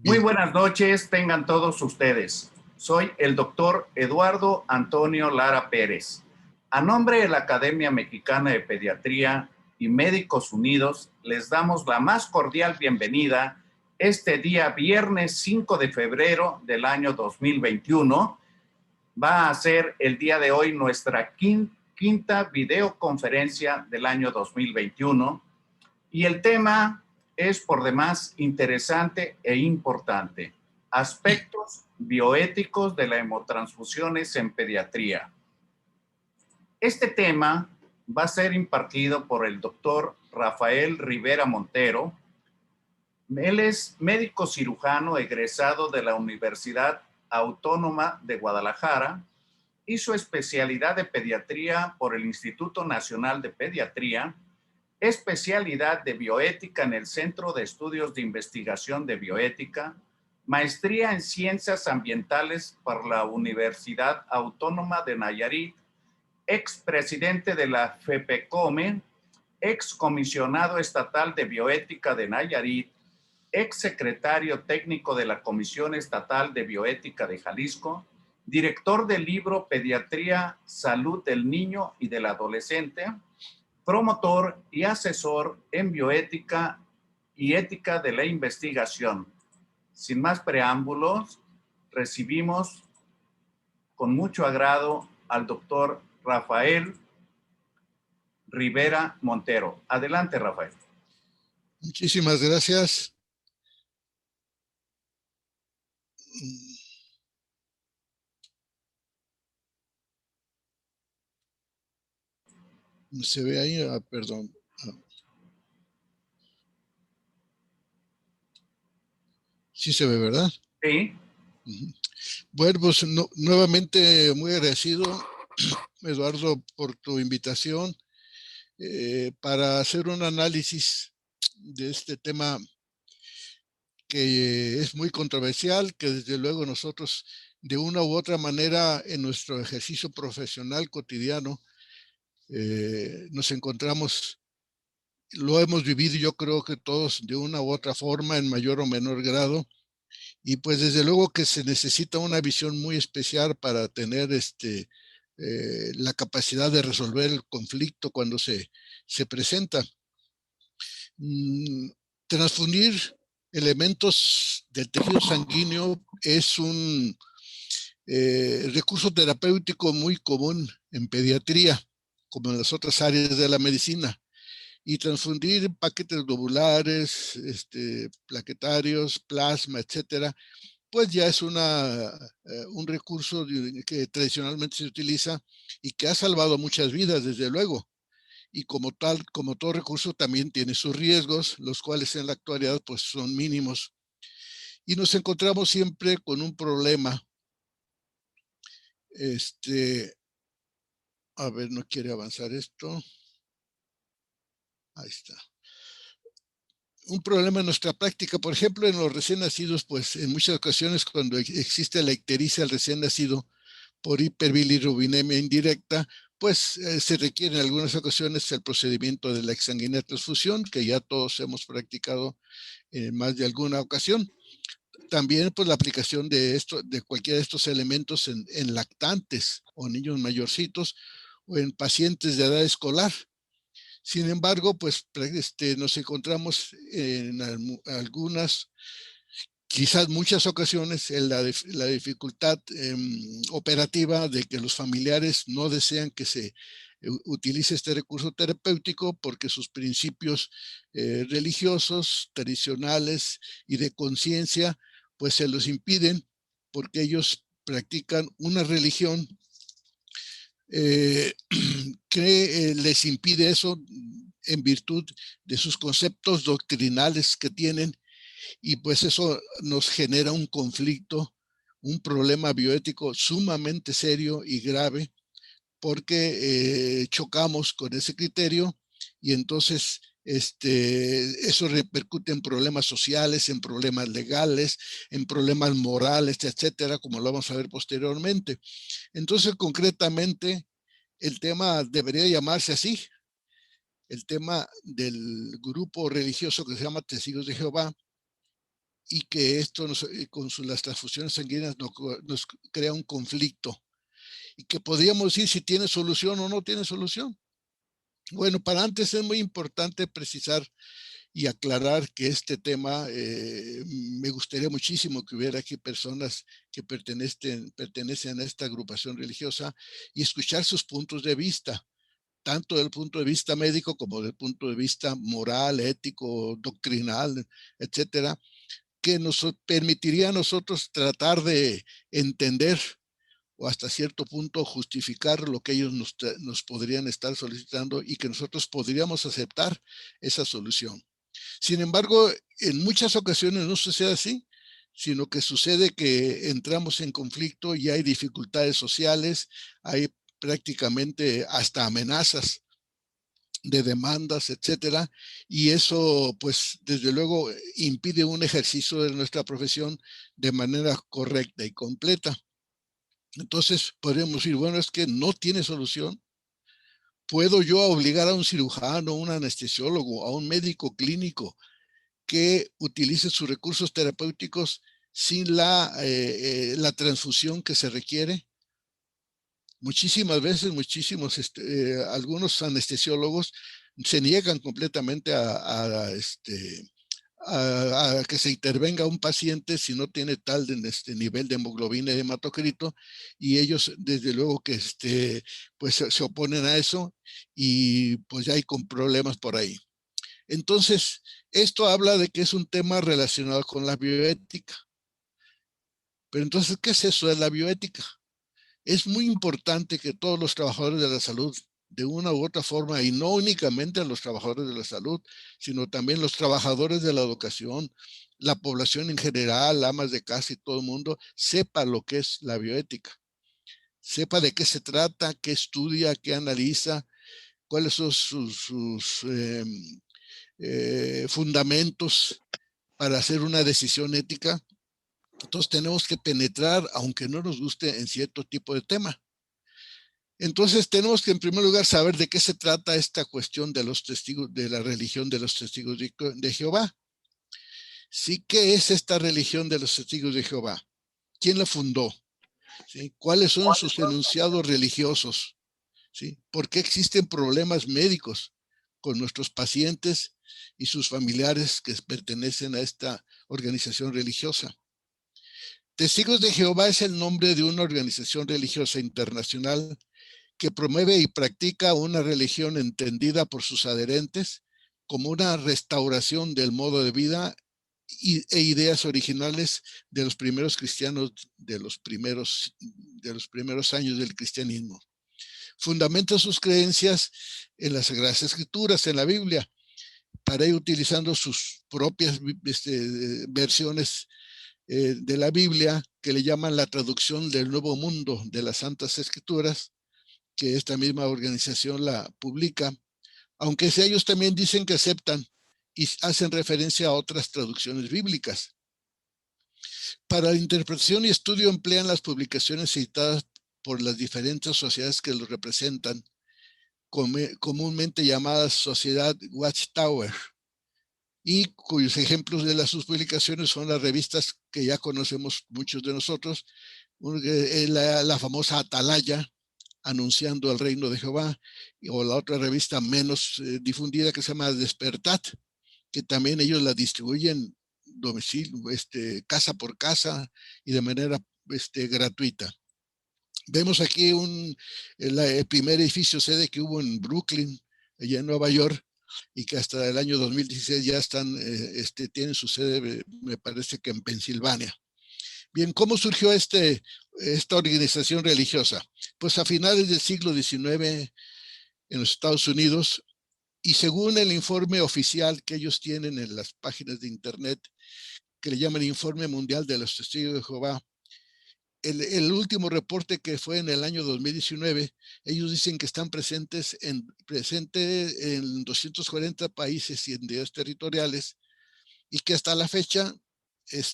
Muy Bien, buenas noches, tengan todos ustedes. Soy el doctor Eduardo Antonio Lara Pérez. A nombre de la Academia Mexicana de Pediatría y Médicos Unidos, les damos la más cordial bienvenida este día viernes 5 de febrero del año 2021. Va a ser el día de hoy nuestra quinta videoconferencia del año 2021 y el tema es por demás interesante e importante. Aspectos bioéticos de las hemotransfusiones en pediatría. Este tema va a ser impartido por el doctor Rafael Rivera Montero. Él es médico cirujano egresado de la Universidad Autónoma de Guadalajara. Hizo especialidad de pediatría por el Instituto Nacional de Pediatría, especialidad de bioética en el Centro de Estudios de Investigación de Bioética, maestría en Ciencias Ambientales por la Universidad Autónoma de Nayarit, expresidente de la FEPECOME, excomisionado estatal de bioética de Nayarit, exsecretario técnico de la Comisión Estatal de Bioética de Jalisco, director del libro Pediatría, Salud del Niño y del Adolescente, promotor y asesor en bioética y ética de la investigación. Sin más preámbulos, recibimos con mucho agrado al doctor Rafael Rivera Montero. Adelante, Rafael. muchísimas gracias. ¿No se ve ahí? Perdón. Sí se ve, ¿verdad? Sí. Bueno, pues nuevamente muy agradecido, Eduardo, por tu invitación para hacer un análisis de este tema que es muy controversial, que desde luego nosotros de una u otra manera en nuestro ejercicio profesional cotidiano nos encontramos, lo hemos vivido yo creo que todos de una u otra forma en mayor o menor grado, y pues desde luego que se necesita una visión muy especial para tener la capacidad de resolver el conflicto cuando se presenta. Transfundir elementos del tejido sanguíneo es un recurso terapéutico muy común en pediatría, como en las otras áreas de la medicina. Y transfundir paquetes globulares, plaquetarios, plasma, etcétera, pues ya es un recurso que tradicionalmente se utiliza y que ha salvado muchas vidas, desde luego. Y como tal, como todo recurso, también tiene sus riesgos, los cuales en la actualidad pues son mínimos. Y nos encontramos siempre con un problema. A ver, no quiere avanzar esto. Ahí está. Un problema en nuestra práctica, por ejemplo, en los recién nacidos, pues en muchas ocasiones cuando existe la ictericia al recién nacido por hiperbilirrubinemia indirecta, pues se requiere en algunas ocasiones el procedimiento de la exsanguínea transfusión, que ya todos hemos practicado en más de alguna ocasión. También pues la aplicación de cualquiera de estos elementos en lactantes o niños mayorcitos o en pacientes de edad escolar. Sin embargo, pues nos encontramos en algunas, quizás muchas ocasiones, en la dificultad operativa de que los familiares no desean que se utilice este recurso terapéutico porque sus principios religiosos, tradicionales y de conciencia, pues se los impiden porque ellos practican una religión que les impide eso en virtud de sus conceptos doctrinales que tienen, y pues eso nos genera un conflicto, un problema bioético sumamente serio y grave, porque chocamos con ese criterio y entonces eso repercute en problemas sociales, en problemas legales, en problemas morales, etcétera, como lo vamos a ver posteriormente. Entonces, concretamente, el tema debería llamarse así, el tema del grupo religioso que se llama Testigos de Jehová, y que esto las transfusiones sanguíneas nos crea un conflicto y que podríamos decir si tiene solución o no tiene solución. Bueno, para antes es muy importante precisar y aclarar que este tema me gustaría muchísimo que hubiera aquí personas que pertenecen a esta agrupación religiosa y escuchar sus puntos de vista, tanto del punto de vista médico como del punto de vista moral, ético, doctrinal, etcétera, que nos permitiría a nosotros tratar de entender o hasta cierto punto justificar lo que ellos nos podrían estar solicitando y que nosotros podríamos aceptar esa solución. Sin embargo, en muchas ocasiones no sucede así, sino que sucede que entramos en conflicto y hay dificultades sociales, hay prácticamente hasta amenazas de demandas, etcétera, y eso, pues, desde luego impide un ejercicio de nuestra profesión de manera correcta y completa. Entonces, podríamos decir, bueno, es que no tiene solución. ¿Puedo yo obligar a un cirujano, a un anestesiólogo, a un médico clínico que utilice sus recursos terapéuticos sin la transfusión que se requiere? Muchísimas veces, algunos anestesiólogos se niegan completamente a que se intervenga un paciente si no tiene tal nivel de hemoglobina y de hematocrito, y ellos desde luego que pues se oponen a eso y pues ya hay con problemas por ahí. Entonces, esto habla de que es un tema relacionado con la bioética. Pero entonces, ¿qué es eso de la bioética? Es muy importante que todos los trabajadores de la salud, de una u otra forma, y no únicamente a los trabajadores de la salud, sino también los trabajadores de la educación, la población en general, amas de casa y todo el mundo, sepa lo que es la bioética. Sepa de qué se trata, qué estudia, qué analiza, cuáles son sus fundamentos para hacer una decisión ética. Entonces tenemos que penetrar, aunque no nos guste, en cierto tipo de tema. Entonces tenemos que en primer lugar saber de qué se trata esta cuestión de los testigos, de la religión de los testigos de Jehová. Sí, ¿qué es esta religión de los testigos de Jehová? ¿Quién la fundó? ¿Sí? ¿Cuáles son sus enunciados religiosos? ¿Sí? ¿Por qué existen problemas médicos con nuestros pacientes y sus familiares que pertenecen a esta organización religiosa? Testigos de Jehová es el nombre de una organización religiosa internacional que promueve y practica una religión entendida por sus adherentes como una restauración del modo de vida e ideas originales de los primeros cristianos de los primeros años del cristianismo. Fundamenta sus creencias en las Sagradas Escrituras, en la Biblia, para ir utilizando sus propias versiones de la Biblia, que le llaman la traducción del Nuevo Mundo de las Santas Escrituras, que esta misma organización la publica, aunque ellos también dicen que aceptan y hacen referencia a otras traducciones bíblicas. Para la interpretación y estudio emplean las publicaciones citadas por las diferentes sociedades que los representan, comúnmente llamadas Sociedad Watchtower, y cuyos ejemplos de sus publicaciones son las revistas que ya conocemos muchos de nosotros, la famosa Atalaya, anunciando el reino de Jehová, o la otra revista menos difundida que se llama Despertat, que también ellos la distribuyen domicilio, casa por casa y de manera gratuita. Vemos aquí el primer edificio sede que hubo en Brooklyn, allá en Nueva York, y que hasta el año 2016 ya tienen su sede, me parece que en Pensilvania. Bien, ¿cómo surgió esta organización religiosa? Pues a finales del siglo XIX en los Estados Unidos, y según el informe oficial que ellos tienen en las páginas de internet, que le llaman Informe Mundial de los Testigos de Jehová, el último reporte que fue en el año 2019, ellos dicen que están presentes en 240 países y entidades territoriales, y que hasta la fecha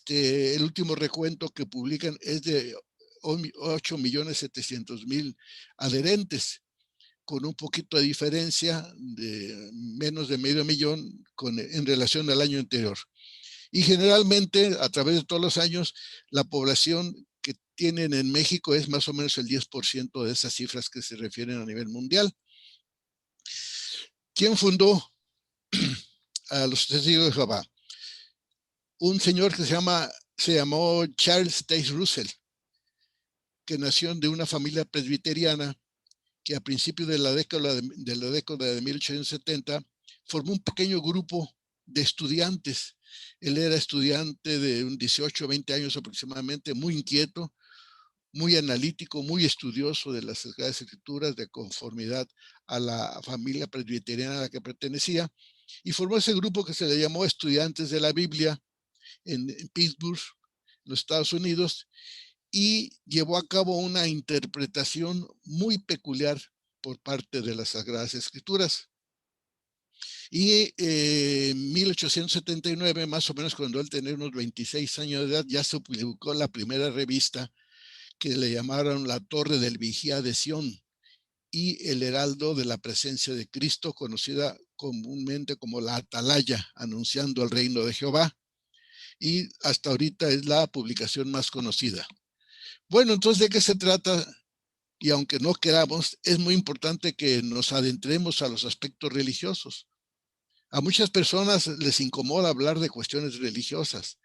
el último recuento que publican es de 8.700.000 adherentes, con un poquito de diferencia de menos de medio millón en relación al año anterior. Y generalmente, a través de todos los años, la población que tienen en México es más o menos el 10% de esas cifras que se refieren a nivel mundial. ¿Quién fundó a los Testigos de Jehová? Un señor que se llamó Charles Taze Russell, que nació de una familia presbiteriana que a principios de la década de 1870 formó un pequeño grupo de estudiantes. Él era estudiante de 18 o 20 años aproximadamente, muy inquieto, muy analítico, muy estudioso de las Sagradas Escrituras, de conformidad a la familia presbiteriana a la que pertenecía, y formó ese grupo que se le llamó Estudiantes de la Biblia en Pittsburgh, los Estados Unidos, y llevó a cabo una interpretación muy peculiar por parte de las Sagradas Escrituras. Y en 1879, más o menos cuando él tenía unos 26 años de edad, ya se publicó la primera revista que le llamaron La Torre del Vigía de Sión y El Heraldo de la Presencia de Cristo, conocida comúnmente como la Atalaya, anunciando el reino de Jehová. Y hasta ahorita es la publicación más conocida. Bueno, entonces, ¿de qué se trata? Y aunque no queramos, es muy importante que nos adentremos a los aspectos religiosos. A muchas personas les incomoda hablar de cuestiones religiosas,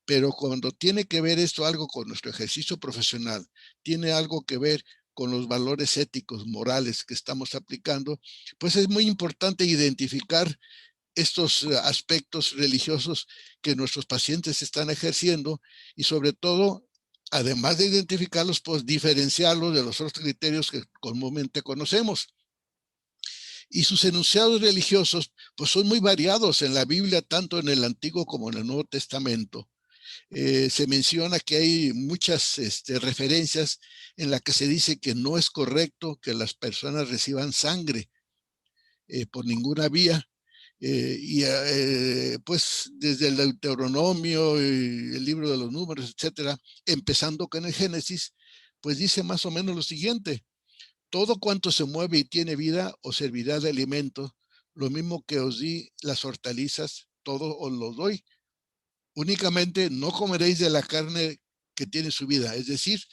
pero cuando tiene que ver esto algo con nuestro ejercicio profesional, tiene algo que ver con los valores éticos, morales que estamos aplicando, pues es muy importante identificar estos aspectos religiosos que nuestros pacientes están ejerciendo y sobre todo, además de identificarlos, pues diferenciarlos de los otros criterios que comúnmente conocemos. Y sus enunciados religiosos pues son muy variados en la Biblia, tanto en el Antiguo como en el Nuevo Testamento. Se menciona que hay muchas referencias en las que se dice que no es correcto que las personas reciban sangre por ninguna vía. Pues desde el Deuteronomio y el libro de los números, etcétera, empezando con el Génesis, pues dice más o menos lo siguiente: todo cuanto se mueve y tiene vida os servirá de alimento, lo mismo que os di las hortalizas, todo os lo doy. Únicamente no comeréis de la carne que tiene su vida, es decir,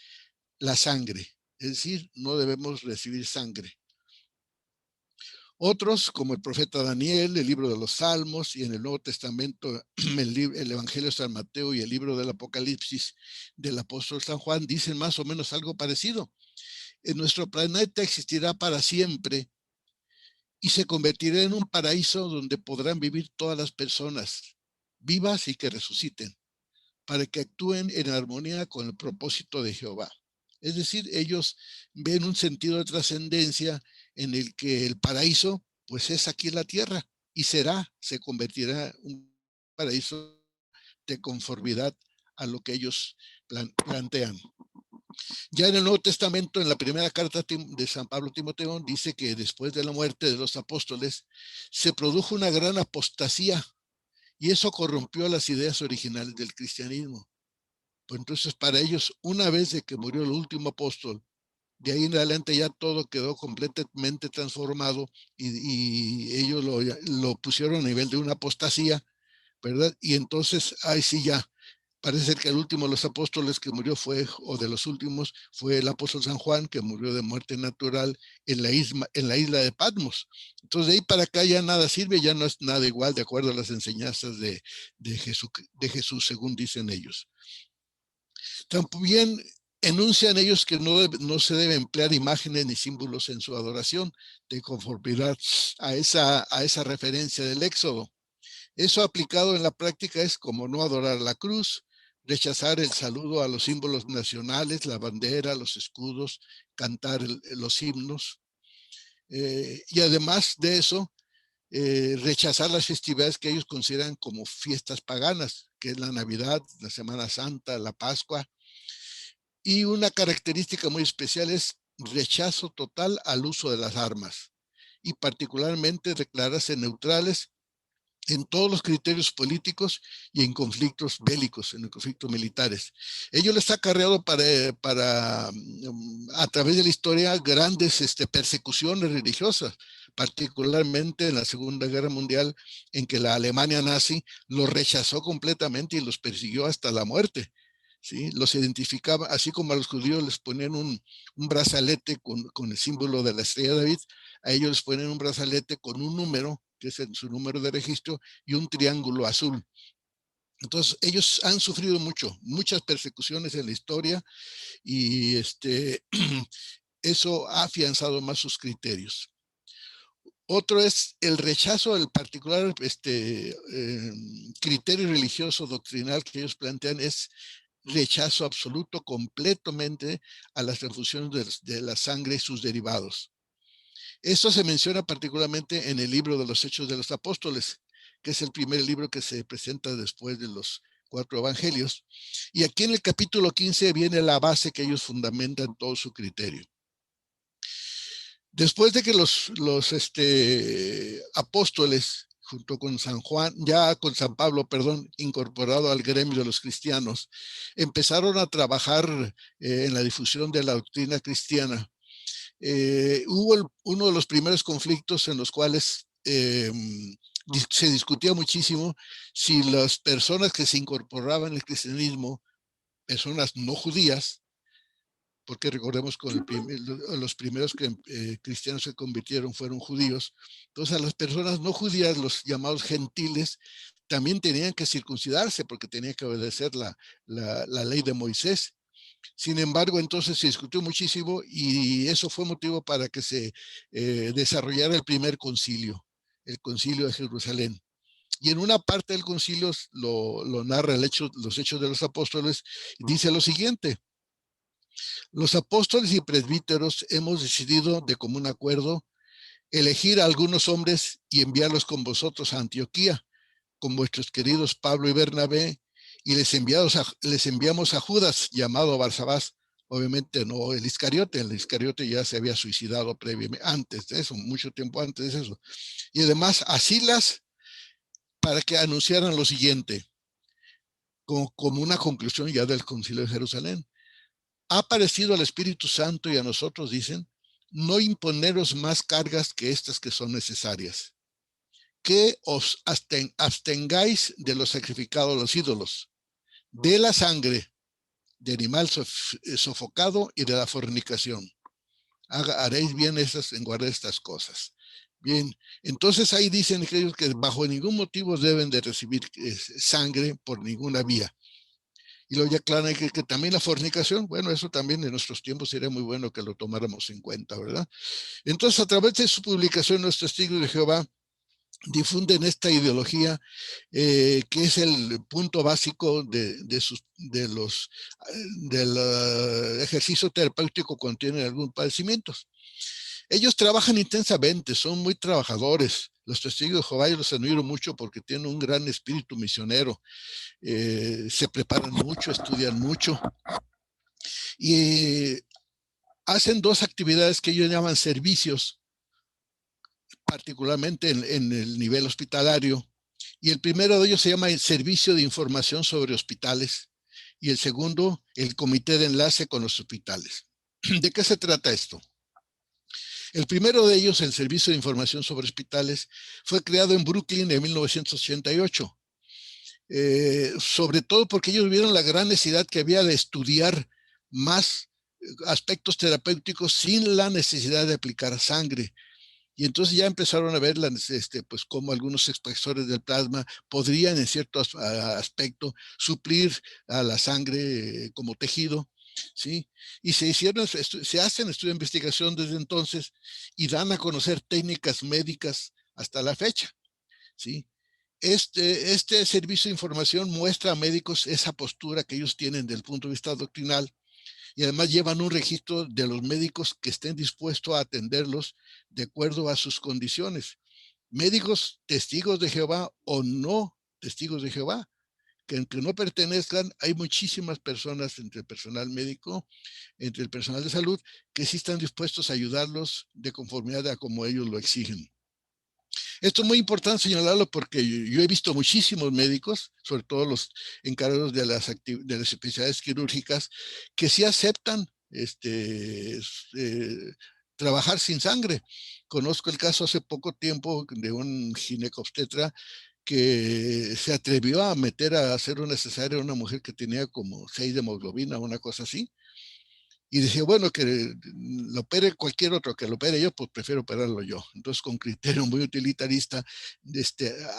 la sangre. Es decir, no debemos recibir sangre. Otros, como el profeta Daniel, el libro de los Salmos y en el Nuevo Testamento el Evangelio de San Mateo y el libro del Apocalipsis del apóstol San Juan, dicen más o menos algo parecido. En nuestro planeta existirá para siempre y se convertirá en un paraíso donde podrán vivir todas las personas, vivas y que resuciten, para que actúen en armonía con el propósito de Jehová. Es decir, ellos ven un sentido de trascendencia en el que el paraíso pues es aquí en la tierra y se convertirá en un paraíso de conformidad a lo que ellos plantean. Ya en el Nuevo Testamento, en la primera carta de San Pablo a Timoteo, dice que después de la muerte de los apóstoles se produjo una gran apostasía y eso corrompió las ideas originales del cristianismo. Pues entonces para ellos, una vez de que murió el último apóstol, de ahí en adelante ya todo quedó completamente transformado y ellos lo pusieron a nivel de una apostasía, ¿verdad? Y entonces ahí sí ya, parece ser que el último de los apóstoles que murió o de los últimos, fue el apóstol San Juan, que murió de muerte natural en la isla de Patmos. Entonces de ahí para acá ya nada sirve, ya no es nada igual de acuerdo a las enseñanzas de Jesús, según dicen ellos. También enuncian ellos que no se debe emplear imágenes ni símbolos en su adoración, de conformidad a esa referencia del Éxodo. Eso aplicado en la práctica es como no adorar la cruz, rechazar el saludo a los símbolos nacionales, la bandera, los escudos, cantar los himnos. Y además de eso, rechazar las festividades que ellos consideran como fiestas paganas, que es la Navidad, la Semana Santa, la Pascua. Y una característica muy especial es rechazo total al uso de las armas y particularmente declararse neutrales en todos los criterios políticos y en conflictos bélicos, en los conflictos militares. Ello les ha acarreado a través de la historia grandes persecuciones religiosas, particularmente en la Segunda Guerra Mundial, en que la Alemania nazi los rechazó completamente y los persiguió hasta la muerte. ¿Sí? Los identificaba, así como a los judíos les ponían un brazalete con el símbolo de la estrella de David, a ellos les ponen un brazalete con un número, que es su número de registro, y un triángulo azul. Entonces, ellos han sufrido muchas persecuciones en la historia, y eso ha afianzado más sus criterios. Otro es el rechazo del particular criterio religioso doctrinal que ellos plantean, es rechazo absoluto completamente a las transfusiones de la sangre y sus derivados. Esto se menciona particularmente en el libro de los Hechos de los Apóstoles, que es el primer libro que se presenta después de los 4 evangelios. Y aquí en el capítulo 15 viene la base que ellos fundamentan todo su criterio. Después de que los apóstoles, junto con San Pablo, incorporado al gremio de los cristianos, empezaron a trabajar en la difusión de la doctrina cristiana, hubo uno de los primeros conflictos en los cuales se discutía muchísimo si las personas que se incorporaban al cristianismo, personas no judías, porque recordemos que los primeros cristianos se convirtieron fueron judíos. Entonces a las personas no judías, los llamados gentiles, también tenían que circuncidarse porque tenían que obedecer la ley de Moisés. Sin embargo, entonces se discutió muchísimo y eso fue motivo para que se desarrollara el primer concilio, el concilio de Jerusalén. Y en una parte del concilio lo narra los Hechos de los Apóstoles, y dice lo siguiente: los apóstoles y presbíteros hemos decidido de común acuerdo elegir a algunos hombres y enviarlos con vosotros a Antioquía, con vuestros queridos Pablo y Bernabé, y les enviamos a Judas, llamado Barsabás, obviamente no el Iscariote ya se había suicidado previamente, antes de eso, mucho tiempo antes de eso, y además a Silas, para que anunciaran lo siguiente, como una conclusión ya del Concilio de Jerusalén: ha parecido al Espíritu Santo y a nosotros, dicen, no imponeros más cargas que estas que son necesarias, que os abstengáis de lo sacrificado a los ídolos, de la sangre, de animal sofocado y de la fornicación. Haréis bien en guardar estas cosas. Bien, entonces ahí dicen ellos que bajo ningún motivo deben de recibir sangre por ninguna vía. Y luego ya aclaran que también la fornicación, bueno, eso también en nuestros tiempos sería muy bueno que lo tomáramos en cuenta, ¿verdad? Entonces, a través de su publicación, los Testigos de Jehová difunden esta ideología que es el punto básico del ejercicio terapéutico cuando tienen algún padecimiento. Ellos trabajan intensamente, son muy trabajadores. Los Testigos de Jehová yo los admiro mucho porque tienen un gran espíritu misionero. Se preparan mucho, estudian mucho y hacen 2 actividades que ellos llaman servicios, particularmente en el nivel hospitalario. Y el primero de ellos se llama el Servicio de Información sobre Hospitales y el segundo, el Comité de Enlace con los Hospitales. ¿De qué se trata esto? El primero de ellos, el Servicio de Información sobre Hospitales, fue creado en Brooklyn en 1988. Sobre todo porque ellos vieron la gran necesidad que había de estudiar más aspectos terapéuticos sin la necesidad de aplicar sangre. Y entonces ya empezaron a ver pues cómo algunos expresores del plasma podrían en cierto aspecto suplir a la sangre como tejido, ¿sí? Y se hacen estudios de investigación desde entonces y dan a conocer técnicas médicas hasta la fecha, ¿sí? Este servicio de información muestra a médicos esa postura que ellos tienen desde el punto de vista doctrinal, y además llevan un registro de los médicos que estén dispuestos a atenderlos de acuerdo a sus condiciones. Médicos testigos de Jehová o no testigos de Jehová, que aunque no pertenezcan, hay muchísimas personas entre el personal médico, entre el personal de salud, que sí están dispuestos a ayudarlos de conformidad a como ellos lo exigen. Esto es muy importante señalarlo porque yo he visto muchísimos médicos, sobre todo los encargados de de las especialidades quirúrgicas, que sí aceptan trabajar sin sangre. Conozco el caso hace poco tiempo de un ginecobstetra que se atrevió a meter a hacer una cesárea a una mujer que tenía como 6 de hemoglobina, una cosa así. Y decía, bueno, que lo opere cualquier otro, que lo opere yo, pues prefiero operarlo yo. Entonces, con criterio muy utilitarista,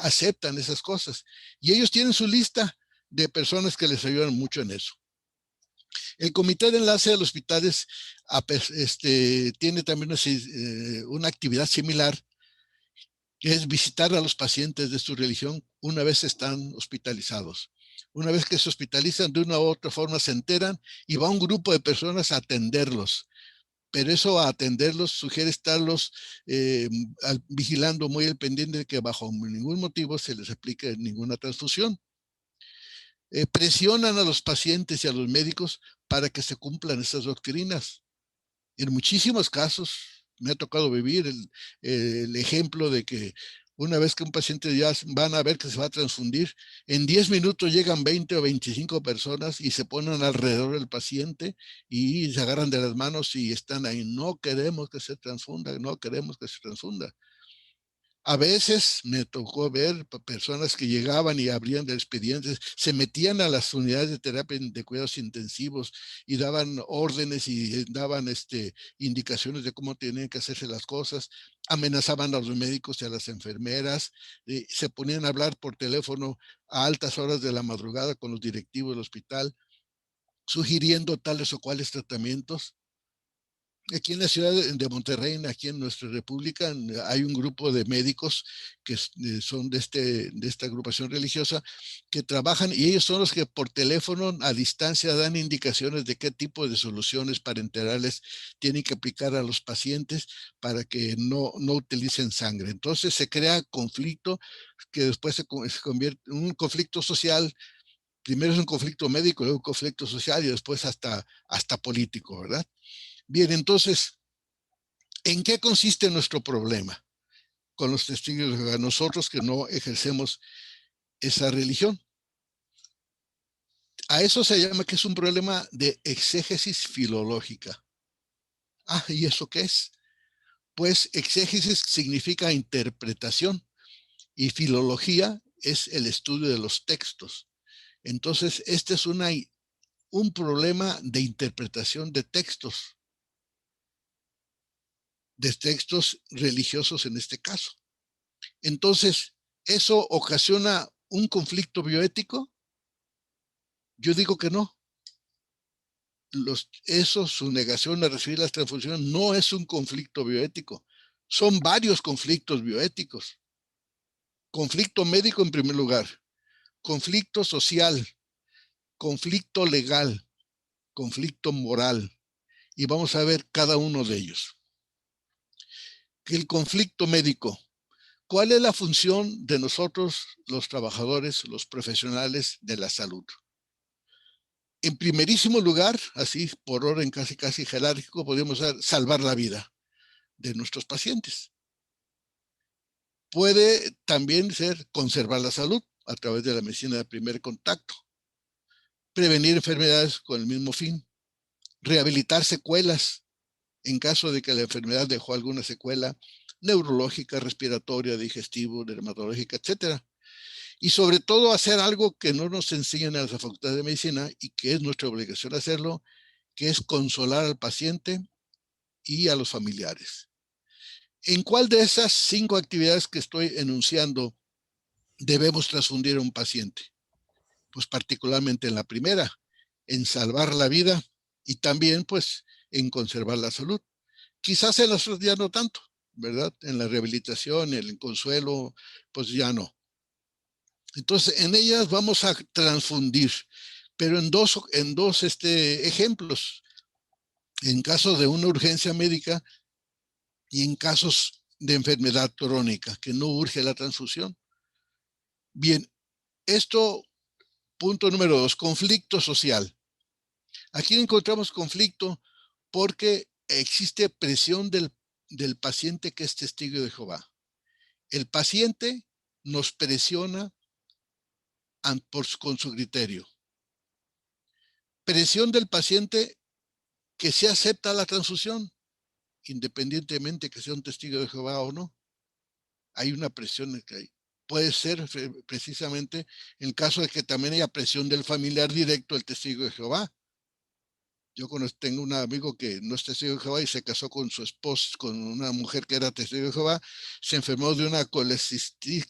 aceptan esas cosas. Y ellos tienen su lista de personas que les ayudan mucho en eso. El Comité de Enlace de los Hospitales tiene también una actividad similar, que es visitar a los pacientes de su religión una vez están hospitalizados. Una vez que se hospitalizan, de una u otra forma se enteran y va un grupo de personas a atenderlos. Pero eso a atenderlos sugiere estarlos vigilando muy al pendiente de que bajo ningún motivo se les aplique ninguna transfusión. Presionan a los pacientes y a los médicos para que se cumplan esas doctrinas. En muchísimos casos me ha tocado vivir el ejemplo de que una vez que un paciente ya van a ver que se va a transfundir, en 10 minutos llegan 20 o 25 personas y se ponen alrededor del paciente y se agarran de las manos y están ahí. No queremos que se transfunda, no queremos que se transfunda. A veces me tocó ver personas que llegaban y abrían de expedientes, se metían a las unidades de terapia de cuidados intensivos y daban órdenes y daban indicaciones de cómo tenían que hacerse las cosas, amenazaban a los médicos y a las enfermeras, se ponían a hablar por teléfono a altas horas de la madrugada con los directivos del hospital, sugiriendo tales o cuales tratamientos. Aquí en la ciudad de Monterrey, aquí en nuestra república, hay un grupo de médicos que son de esta agrupación religiosa que trabajan y ellos son los que por teléfono a distancia dan indicaciones de qué tipo de soluciones parenterales tienen que aplicar a los pacientes para que no utilicen sangre. Entonces se crea conflicto que después se convierte en un conflicto social. Primero es un conflicto médico, luego un conflicto social y después hasta político, ¿verdad? Bien, entonces, ¿en qué consiste nuestro problema con los testigos de Jehová? Nosotros que no ejercemos esa religión. A eso se llama que es un problema de exégesis filológica. Ah, ¿y eso qué es? Pues exégesis significa interpretación y filología es el estudio de los textos. Entonces, este es un problema de interpretación de textos religiosos en este caso. Entonces, ¿eso ocasiona un conflicto bioético? Yo digo que no. Su negación a recibir las transfusiones no es un conflicto bioético. Son varios conflictos bioéticos. Conflicto médico en primer lugar, conflicto social, conflicto legal, conflicto moral. Y vamos a ver cada uno de ellos. El conflicto médico. ¿Cuál es la función de nosotros, los trabajadores, los profesionales de la salud? En primerísimo lugar, así por orden casi jerárquico, podemos salvar la vida de nuestros pacientes. Puede también ser conservar la salud a través de la medicina de primer contacto, prevenir enfermedades con el mismo fin, rehabilitar secuelas en caso de que la enfermedad dejó alguna secuela neurológica, respiratoria, digestivo, dermatológica, etcétera. Y sobre todo hacer algo que no nos enseñan en la Facultad de Medicina y que es nuestra obligación hacerlo, que es consolar al paciente y a los familiares. ¿En cuál de esas 5 actividades que estoy enunciando debemos transfundir a un paciente? Pues particularmente en la primera, en salvar la vida y también pues en conservar la salud. Quizás en las otras ya no tanto, ¿verdad? En la rehabilitación, en el consuelo, pues ya no. Entonces, en ellas vamos a transfundir, pero en dos ejemplos. En caso de una urgencia médica y en casos de enfermedad crónica, que no urge la transfusión. Bien, punto número 2, conflicto social. Aquí encontramos conflicto porque existe presión del paciente que es testigo de Jehová. El paciente nos presiona con su criterio. Presión del paciente que se acepta la transfusión, independientemente que sea un testigo de Jehová o no. Hay una presión que hay. Puede ser precisamente en caso de que también haya presión del familiar directo del testigo de Jehová. Yo tengo un amigo que no es testigo de Jehová y se casó con su esposa, con una mujer que era testigo de Jehová, se enfermó de una colecistitis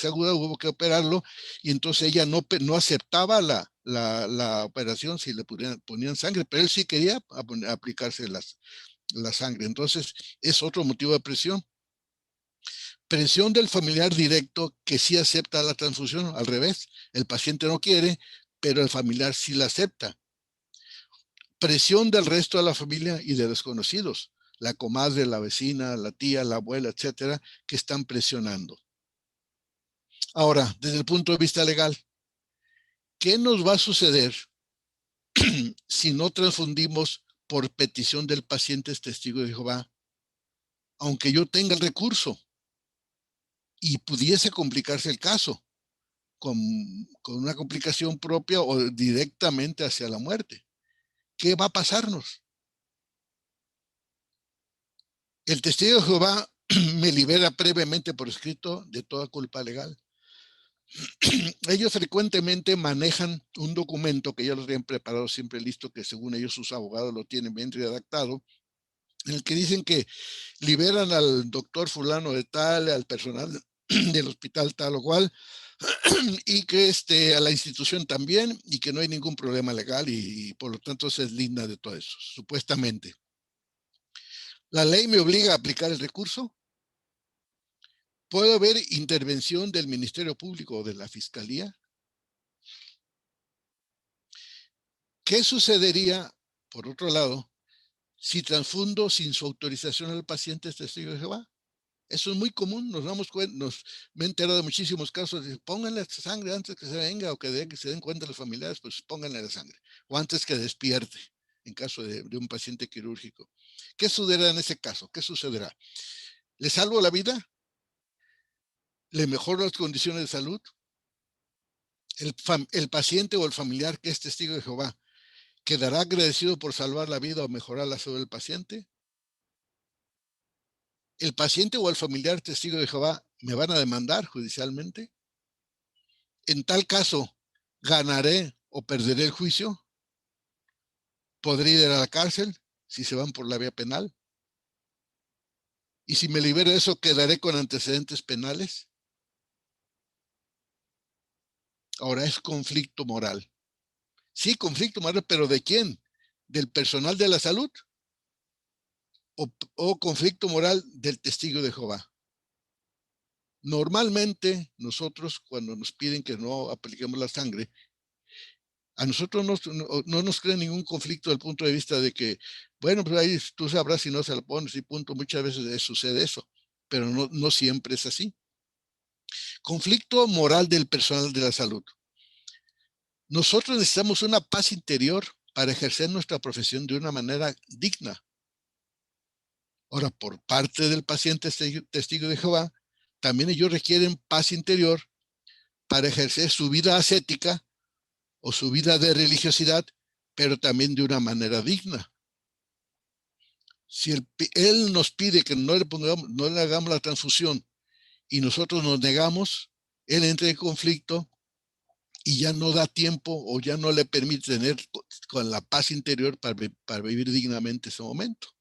aguda, hubo que operarlo, y entonces ella no aceptaba la operación si le ponían sangre, pero él sí quería aplicarse la sangre. Entonces es otro motivo de presión. Presión del familiar directo que sí acepta la transfusión, al revés, el paciente no quiere, pero el familiar sí la acepta. Presión del resto de la familia y de desconocidos, la comadre, la vecina, la tía, la abuela, etcétera, que están presionando. Ahora, desde el punto de vista legal, ¿qué nos va a suceder si no transfundimos por petición del paciente testigo de Jehová? Aunque yo tenga el recurso y pudiese complicarse el caso con una complicación propia o directamente hacia la muerte. ¿Qué va a pasarnos? El testigo de Jehová me libera previamente por escrito de toda culpa legal. Ellos frecuentemente manejan un documento que ya los habían preparado siempre listo, que según ellos sus abogados lo tienen bien redactado, en el que dicen que liberan al doctor fulano de tal, al personal del hospital tal o cual, y que a la institución también, y que no hay ningún problema legal y por lo tanto se deslinda de todo eso, supuestamente. ¿La ley me obliga a aplicar el recurso? ¿Puede haber intervención del Ministerio Público o de la Fiscalía? ¿Qué sucedería, por otro lado, si transfundo sin su autorización al paciente testigo de Jehová? Eso es muy común, nos damos cuenta, me he enterado de muchísimos casos de pónganle sangre antes que se venga o que se den cuenta los familiares, pues pónganle la sangre, o antes que despierte, en caso de un paciente quirúrgico. ¿Qué sucederá en ese caso? ¿Qué sucederá? ¿Le salvo la vida? ¿Le mejoro las condiciones de salud? El paciente o el familiar que es testigo de Jehová, ¿quedará agradecido por salvar la vida o mejorar la salud del paciente? ¿El paciente o el familiar testigo de Jehová me van a demandar judicialmente? En tal caso, ¿ganaré o perderé el juicio? ¿Podré ir a la cárcel si se van por la vía penal? Y si me libero de eso, ¿quedaré con antecedentes penales? Ahora es conflicto moral. Sí, conflicto moral, pero ¿de quién? ¿Del personal de la salud? ¿O conflicto moral del testigo de Jehová? Normalmente nosotros, cuando nos piden que no apliquemos la sangre, a nosotros no nos crea ningún conflicto desde el punto de vista de que, bueno, pues ahí tú sabrás si no se la pones y punto. Muchas veces sucede eso, pero no siempre es así. Conflicto moral del personal de la salud. Nosotros necesitamos una paz interior para ejercer nuestra profesión de una manera digna. Ahora, por parte del paciente testigo de Jehová, también ellos requieren paz interior para ejercer su vida ascética o su vida de religiosidad, pero también de una manera digna. Si él nos pide que no le hagamos la transfusión y nosotros nos negamos, él entra en conflicto y ya no da tiempo o ya no le permite tener con la paz interior para vivir dignamente ese momento.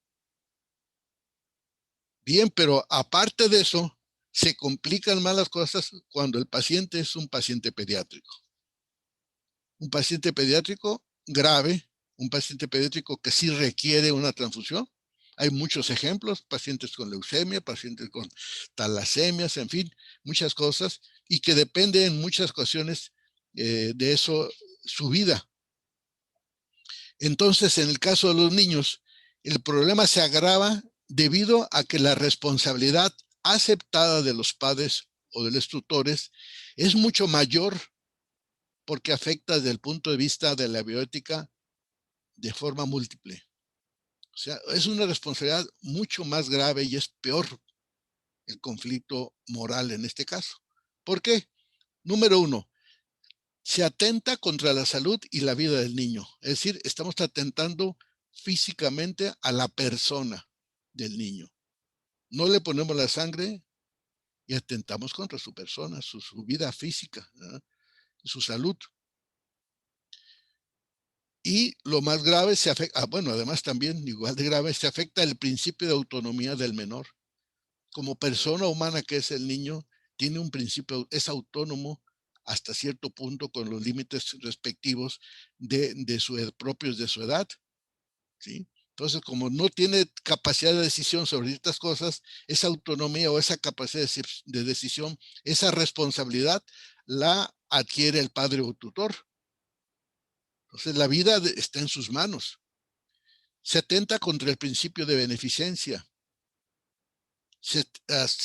Bien, pero aparte de eso, se complican más las cosas cuando el paciente es un paciente pediátrico. Un paciente pediátrico grave, un paciente pediátrico que sí requiere una transfusión. Hay muchos ejemplos, pacientes con leucemia, pacientes con talasemias, en fin, muchas cosas, y que depende en muchas ocasiones de eso su vida. Entonces, en el caso de los niños, el problema se agrava debido a que la responsabilidad aceptada de los padres o de los tutores es mucho mayor porque afecta desde el punto de vista de la bioética de forma múltiple. O sea, es una responsabilidad mucho más grave y es peor el conflicto moral en este caso. ¿Por qué? Número uno, se atenta contra la salud y la vida del niño. Es decir, estamos atentando físicamente a la persona del niño. No le ponemos la sangre y atentamos contra su persona, su vida física, ¿verdad? Su salud. Y lo más grave se afecta, bueno, además también igual de grave, se afecta el principio de autonomía del menor. Como persona humana que es el niño, tiene un principio, es autónomo hasta cierto punto con los límites respectivos propios de su edad, ¿sí? Entonces, como no tiene capacidad de decisión sobre estas cosas, esa autonomía o esa capacidad de decisión, esa responsabilidad la adquiere el padre o tutor. Entonces, la vida está en sus manos. Se atenta contra el principio de beneficencia. Se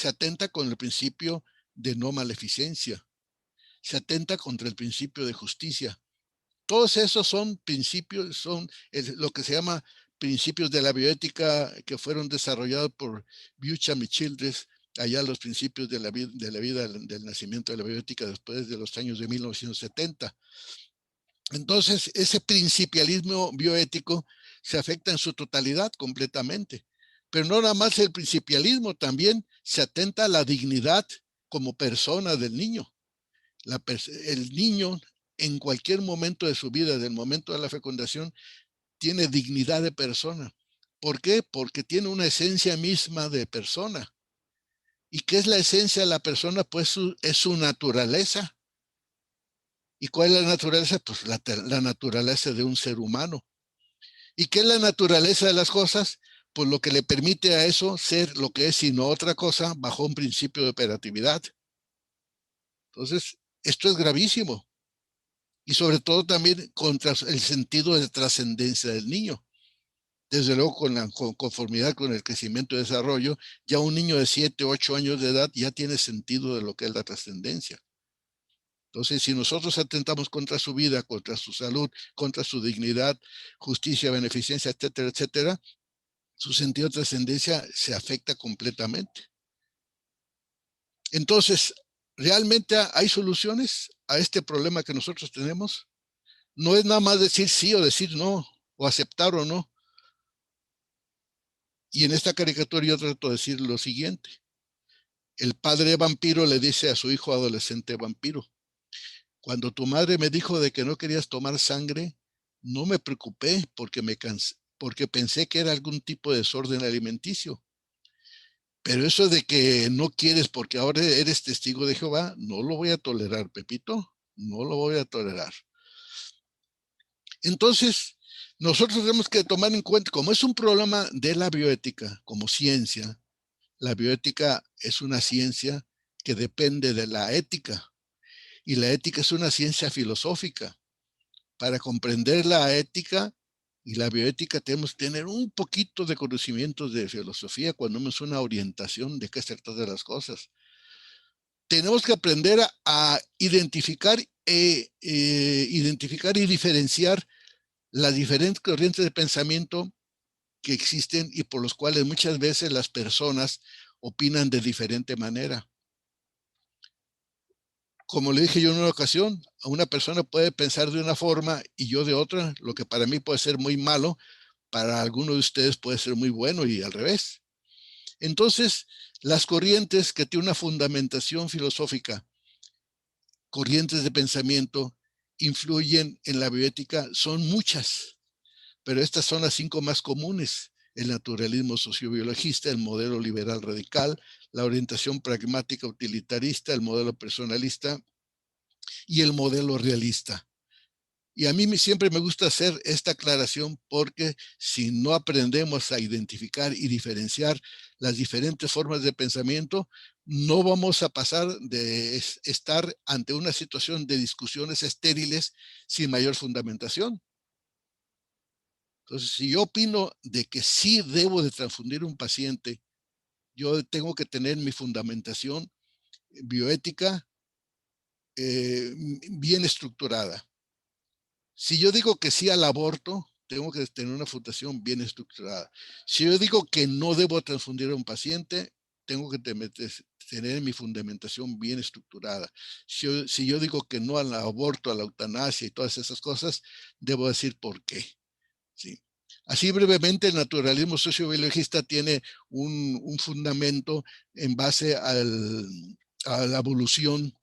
atenta con el principio de no maleficencia. Se atenta contra el principio de justicia. Todos esos son principios, son lo que se llama principios de la bioética que fueron desarrollados por Buchan y Childress allá los principios de la vida del nacimiento de la bioética después de los años de 1970. Entonces, ese principialismo bioético se afecta en su totalidad completamente. Pero no nada más el principialismo, también se atenta a la dignidad como persona del niño. El niño en cualquier momento de su vida, del momento de la fecundación, tiene dignidad de persona. ¿Por qué? Porque tiene una esencia misma de persona. ¿Y qué es la esencia de la persona? Pues es su naturaleza. ¿Y cuál es la naturaleza? Pues la naturaleza de un ser humano. ¿Y qué es la naturaleza de las cosas? Pues lo que le permite a eso ser lo que es y no otra cosa bajo un principio de operatividad. Entonces, esto es gravísimo. Y sobre todo también contra el sentido de trascendencia del niño. Desde luego con la conformidad con el crecimiento y desarrollo, ya un niño de 7, 8 años de edad ya tiene sentido de lo que es la trascendencia. Entonces, si nosotros atentamos contra su vida, contra su salud, contra su dignidad, justicia, beneficencia, etcétera, etcétera, su sentido de trascendencia se afecta completamente. Entonces, ¿realmente hay soluciones a este problema que nosotros tenemos? No es nada más decir sí o decir no, o aceptar o no. Y en esta caricatura yo trato de decir lo siguiente. El padre vampiro le dice a su hijo adolescente vampiro, cuando tu madre me dijo de que no querías tomar sangre, no me preocupé porque pensé que era algún tipo de desorden alimenticio. Pero eso de que no quieres porque ahora eres testigo de Jehová, no lo voy a tolerar, Pepito, no lo voy a tolerar. Entonces, nosotros tenemos que tomar en cuenta, como es un problema de la bioética, como ciencia, la bioética es una ciencia que depende de la ética, y la ética es una ciencia filosófica. Para comprender la ética y la bioética tenemos que tener un poquito de conocimientos de filosofía, cuando menos una orientación de qué se trata de las cosas. Tenemos que aprender a identificar y diferenciar las diferentes corrientes de pensamiento que existen y por los cuales muchas veces las personas opinan de diferente manera. Como le dije yo en una ocasión, una persona puede pensar de una forma y yo de otra, lo que para mí puede ser muy malo, para algunos de ustedes puede ser muy bueno y al revés. Entonces, las corrientes que tienen una fundamentación filosófica, corrientes de pensamiento, influyen en la bioética, son muchas, pero estas son las 5 más comunes: el naturalismo sociobiologista, el modelo liberal radical, la orientación pragmática utilitarista, el modelo personalista y el modelo realista. Y a mí siempre me gusta hacer esta aclaración porque si no aprendemos a identificar y diferenciar las diferentes formas de pensamiento, no vamos a pasar de estar ante una situación de discusiones estériles sin mayor fundamentación. Entonces, si yo opino de que sí debo de transfundir un paciente, yo tengo que tener mi fundamentación bioética bien estructurada. Si yo digo que sí al aborto, tengo que tener una fundación bien estructurada. Si yo digo que no debo transfundir a un paciente, tengo que tener mi fundamentación bien estructurada. Si yo digo que no al aborto, a la eutanasia y todas esas cosas, debo decir por qué. ¿Sí? Así brevemente, el naturalismo sociobiologista tiene un fundamento en base a la evolución,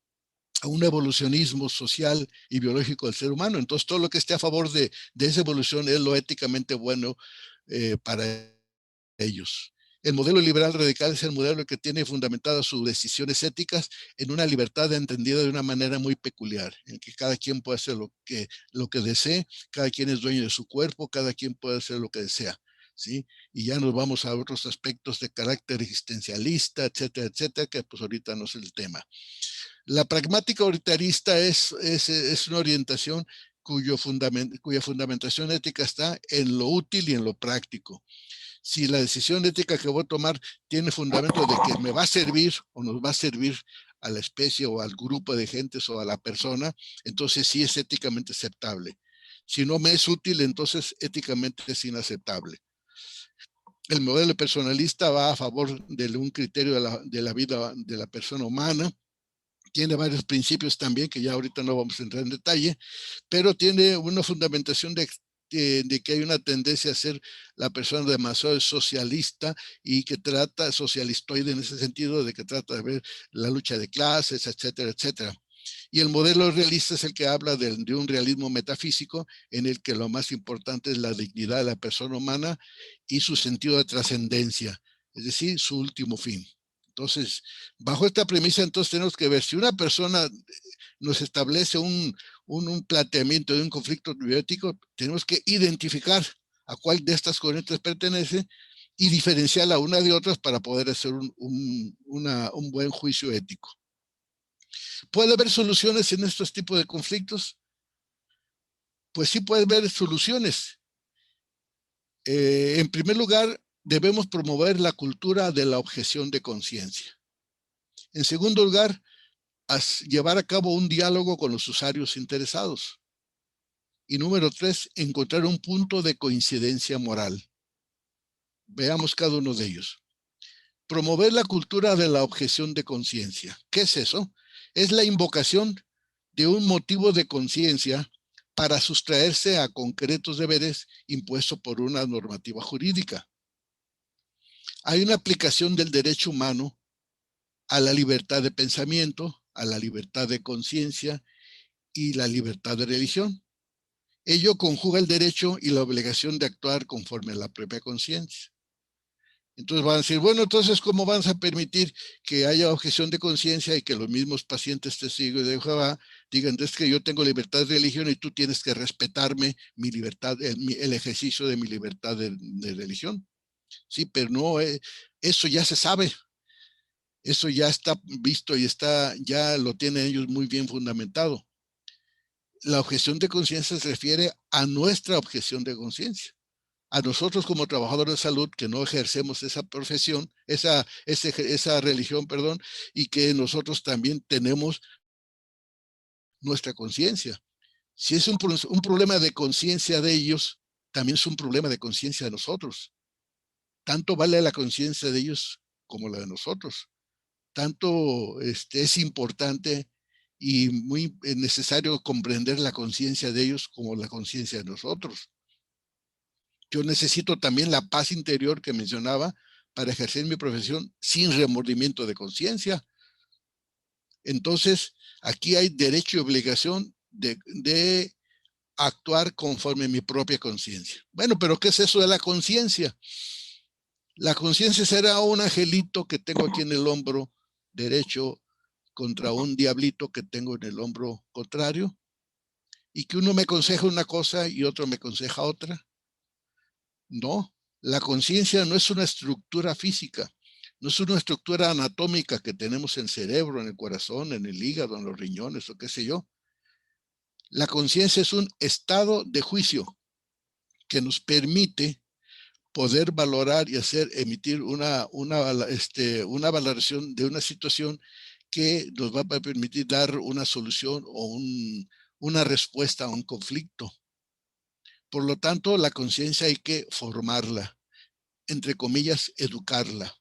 a un evolucionismo social y biológico del ser humano. Entonces, todo lo que esté a favor de esa evolución es lo éticamente bueno para ellos. El modelo liberal radical es el modelo que tiene fundamentadas sus decisiones éticas en una libertad entendida de una manera muy peculiar, en que cada quien puede hacer lo que desee, cada quien es dueño de su cuerpo, cada quien puede hacer lo que desea. ¿Sí? Y ya nos vamos a otros aspectos de carácter existencialista, etcétera, etcétera, que pues ahorita no es el tema. La pragmática autoritarista es una orientación cuya fundamentación ética está en lo útil y en lo práctico. Si la decisión ética que voy a tomar tiene fundamento de que me va a servir o nos va a servir a la especie o al grupo de gentes o a la persona, entonces sí es éticamente aceptable. Si no me es útil, entonces éticamente es inaceptable. El modelo personalista va a favor de un criterio de la vida de la persona humana. Tiene varios principios también, que ya ahorita no vamos a entrar en detalle, pero tiene una fundamentación de que hay una tendencia a ser la persona demasiado socialista y que trata, socialistoide en ese sentido, de que trata de ver la lucha de clases, etcétera, etcétera. Y el modelo realista es el que habla de un realismo metafísico en el que lo más importante es la dignidad de la persona humana y su sentido de trascendencia, es decir, su último fin. Entonces, bajo esta premisa, entonces tenemos que ver si una persona nos establece un planteamiento de un conflicto bioético, tenemos que identificar a cuál de estas corrientes pertenece y diferenciarla una de otras para poder hacer un buen juicio ético. ¿Puede haber soluciones en estos tipos de conflictos? Pues sí puede haber soluciones. En primer lugar, debemos promover la cultura de la objeción de conciencia. En segundo lugar, llevar a cabo un diálogo con los usuarios interesados. Y número 3, encontrar un punto de coincidencia moral. Veamos cada uno de ellos. Promover la cultura de la objeción de conciencia. ¿Qué es eso? Es la invocación de un motivo de conciencia para sustraerse a concretos deberes impuestos por una normativa jurídica. Hay una aplicación del derecho humano a la libertad de pensamiento, a la libertad de conciencia y la libertad de religión. Ello conjuga el derecho y la obligación de actuar conforme a la propia conciencia. Entonces van a decir, bueno, entonces, ¿cómo vas a permitir que haya objeción de conciencia y que los mismos pacientes testigos de Jehová digan, es que yo tengo libertad de religión y tú tienes que respetarme mi libertad, el ejercicio de mi libertad de religión? Sí, pero no, eso ya se sabe. Eso ya está visto y ya lo tienen ellos muy bien fundamentado. La objeción de conciencia se refiere a nuestra objeción de conciencia. A nosotros como trabajadores de salud que no ejercemos esa profesión, esa religión, perdón, y que nosotros también tenemos nuestra conciencia. Si es un problema de conciencia de ellos, también es un problema de conciencia de nosotros. Tanto vale la conciencia de ellos como la de nosotros. Tanto es importante y muy necesario comprender la conciencia de ellos como la conciencia de nosotros. Yo necesito también la paz interior que mencionaba para ejercer mi profesión sin remordimiento de conciencia. Entonces, aquí hay derecho y obligación de actuar conforme a mi propia conciencia. Bueno, pero ¿qué es eso de la conciencia? La conciencia será un angelito que tengo aquí en el hombro derecho contra un diablito que tengo en el hombro contrario y que uno me aconseja una cosa y otro me aconseja otra. No, la conciencia no es una estructura física, no es una estructura anatómica que tenemos en el cerebro, en el corazón, en el hígado, en los riñones o qué sé yo. La conciencia es un estado de juicio que nos permite poder valorar y emitir una valoración de una situación que nos va a permitir dar una solución o una respuesta a un conflicto. Por lo tanto, la conciencia hay que formarla, entre comillas, educarla.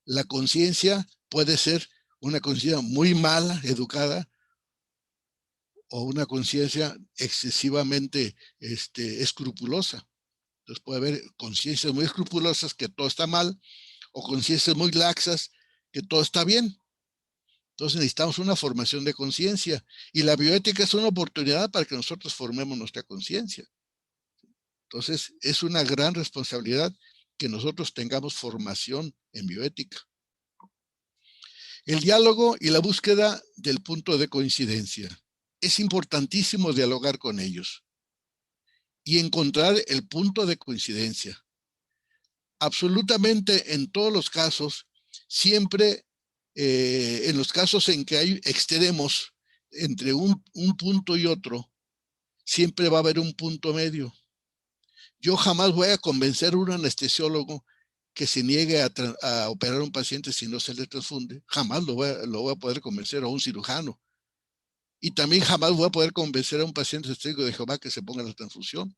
La conciencia puede ser una conciencia muy mala, educada, o una conciencia excesivamente escrupulosa. Entonces puede haber conciencias muy escrupulosas que todo está mal, o conciencias muy laxas que todo está bien. Entonces necesitamos una formación de conciencia, y la bioética es una oportunidad para que nosotros formemos nuestra conciencia. Entonces es una gran responsabilidad que nosotros tengamos formación en bioética. El diálogo y la búsqueda del punto de coincidencia. Es importantísimo dialogar con ellos y encontrar el punto de coincidencia. Absolutamente en todos los casos, siempre en los casos en que hay extremos entre un punto y otro, siempre va a haber un punto medio. Yo jamás voy a convencer a un anestesiólogo que se niegue a operar a un paciente si no se le transfunde. Jamás lo voy a poder convencer, a un cirujano. Y también jamás voy a poder convencer a un paciente testigo de Jehová que se ponga la transfusión.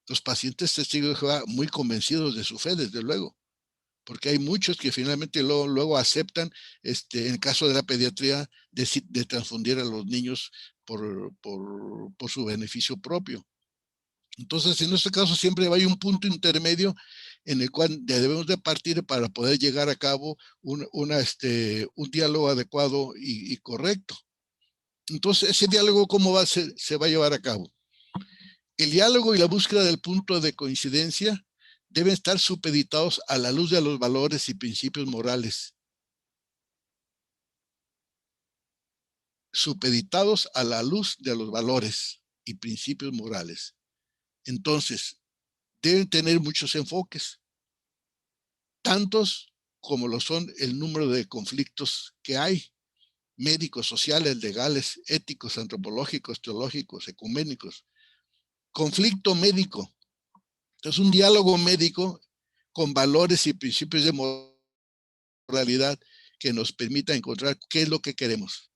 Los pacientes testigos de Jehová muy convencidos de su fe, desde luego, porque hay muchos que finalmente luego aceptan, en el caso de la pediatría, de transfundir a los niños por su beneficio propio. Entonces, en este caso siempre hay un punto intermedio en el cual debemos de partir para poder llegar a cabo un diálogo adecuado y correcto. Entonces, ese diálogo, ¿cómo se va a llevar a cabo? El diálogo y la búsqueda del punto de coincidencia deben estar supeditados a la luz de los valores y principios morales. Supeditados a la luz de los valores y principios morales. Entonces, deben tener muchos enfoques, tantos como lo son el número de conflictos que hay, médicos, sociales, legales, éticos, antropológicos, teológicos, ecuménicos. Conflicto médico. Entonces, un diálogo médico con valores y principios de moralidad que nos permita encontrar qué es lo que queremos.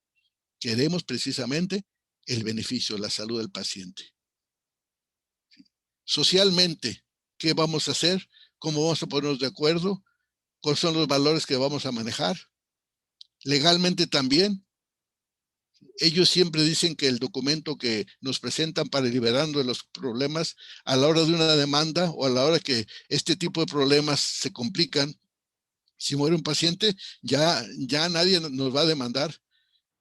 Queremos precisamente el beneficio, la salud del paciente. Socialmente, ¿qué vamos a hacer? ¿Cómo vamos a ponernos de acuerdo? ¿Cuáles son los valores que vamos a manejar? Legalmente también. Ellos siempre dicen que el documento que nos presentan para liberarnos de los problemas a la hora de una demanda o a la hora que este tipo de problemas se complican, si muere un paciente, ya nadie nos va a demandar.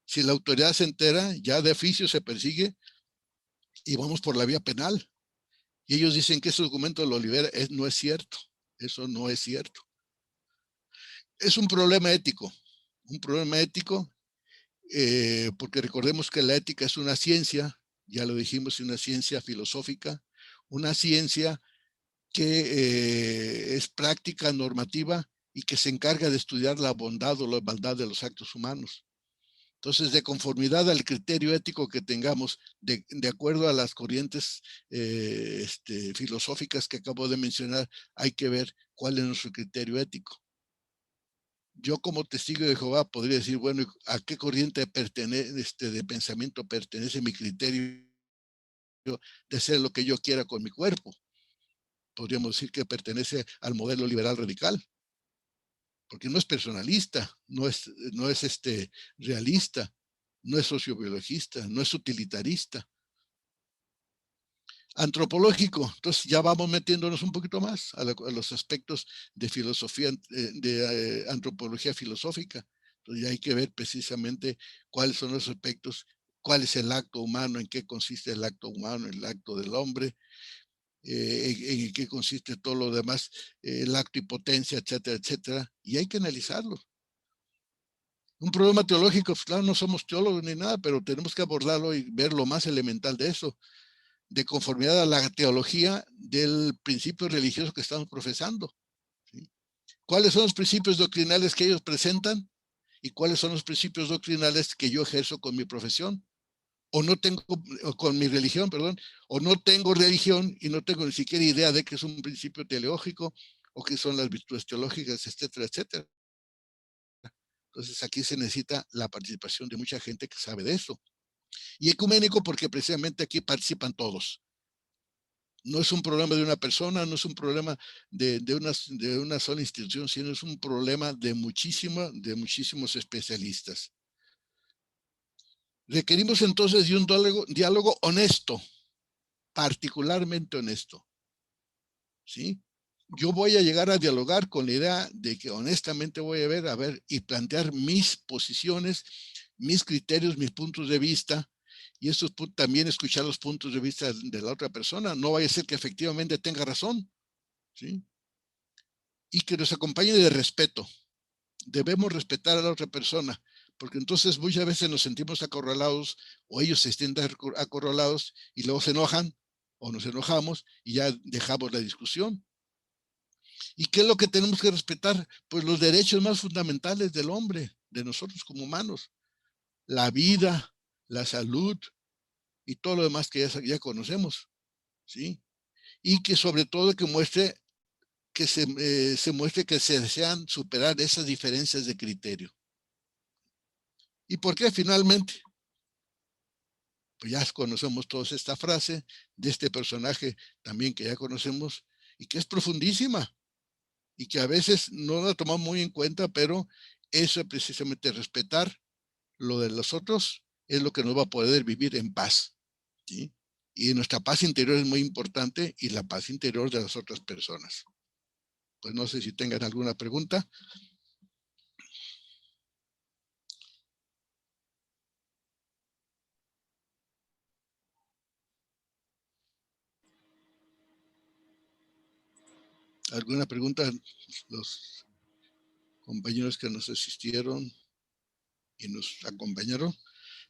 Si la autoridad se entera, ya de oficio se persigue y vamos por la vía penal. Y ellos dicen que ese documento lo libera. No es cierto. Eso no es cierto. Es un problema ético. Un problema ético porque recordemos que la ética es una ciencia, ya lo dijimos, es una ciencia filosófica, una ciencia que es práctica, normativa y que se encarga de estudiar la bondad o la maldad de los actos humanos. Entonces, de conformidad al criterio ético que tengamos, de acuerdo a las corrientes filosóficas que acabo de mencionar, hay que ver cuál es nuestro criterio ético. Yo como testigo de Jehová podría decir, bueno, ¿a qué corriente de pensamiento pertenece mi criterio de hacer lo que yo quiera con mi cuerpo? Podríamos decir que pertenece al modelo liberal radical, porque no es personalista, no es realista, no es sociobiologista, no es utilitarista. Antropológico, entonces ya vamos metiéndonos un poquito más a los aspectos de filosofía, de antropología filosófica. Entonces ya hay que ver precisamente cuáles son los aspectos, cuál es el acto humano, en qué consiste el acto humano, el acto del hombre, en qué consiste todo lo demás, el acto y potencia, etcétera, etcétera, y hay que analizarlo. Un problema teológico, pues claro, no somos teólogos ni nada, pero tenemos que abordarlo y ver lo más elemental de eso, de conformidad a la teología del principio religioso que estamos profesando. ¿Sí? ¿Cuáles son los principios doctrinales que ellos presentan? ¿Y cuáles son los principios doctrinales que yo ejerzo con mi profesión? O no tengo, con mi religión, perdón, o no tengo religión y no tengo ni siquiera idea de qué es un principio teológico o qué son las virtudes teológicas, etcétera, etcétera. Entonces aquí se necesita la participación de mucha gente que sabe de eso. Y ecuménico porque precisamente aquí participan todos. No es un problema de una persona, no es un problema de una sola institución, sino es un problema de muchísimos especialistas. Requerimos entonces de un diálogo honesto, particularmente honesto, ¿sí? Yo voy a llegar a dialogar con la idea de que honestamente voy a ver y plantear mis posiciones, mis criterios, mis puntos de vista, y estos también escuchar los puntos de vista de la otra persona. No vaya a ser que efectivamente tenga razón, ¿sí? Y que nos acompañe de respeto. Debemos respetar a la otra persona, porque entonces muchas veces nos sentimos acorralados o ellos se sienten acorralados y luego se enojan o nos enojamos y ya dejamos la discusión. ¿Y qué es lo que tenemos que respetar? Pues los derechos más fundamentales del hombre, de nosotros como humanos. La vida, la salud y todo lo demás que ya conocemos, ¿sí? Y que sobre todo se muestre que se desean superar esas diferencias de criterio. ¿Y por qué finalmente? Pues ya conocemos todos esta frase de este personaje también que ya conocemos y que es profundísima y que a veces no la tomamos muy en cuenta, pero eso es precisamente respetar lo de los otros es lo que nos va a poder vivir en paz, ¿sí? Y nuestra paz interior es muy importante y la paz interior de las otras personas. Pues no sé si tengan alguna pregunta. ¿Alguna pregunta? Los compañeros que nos asistieron y nos acompañaron.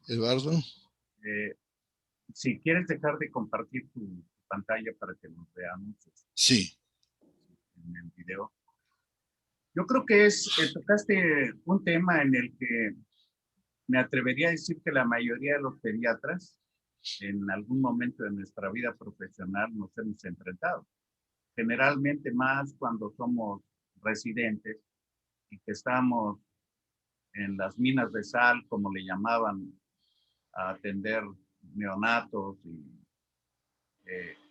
Eduardo. Si quieres dejar de compartir tu pantalla para que nos veamos Sí. en el video. Yo creo que tocaste un tema en el que me atrevería a decir que la mayoría de los pediatras en algún momento de nuestra vida profesional nos hemos enfrentado. Generalmente más cuando somos residentes y que estamos en las minas de sal, como le llamaban, a atender neonatos y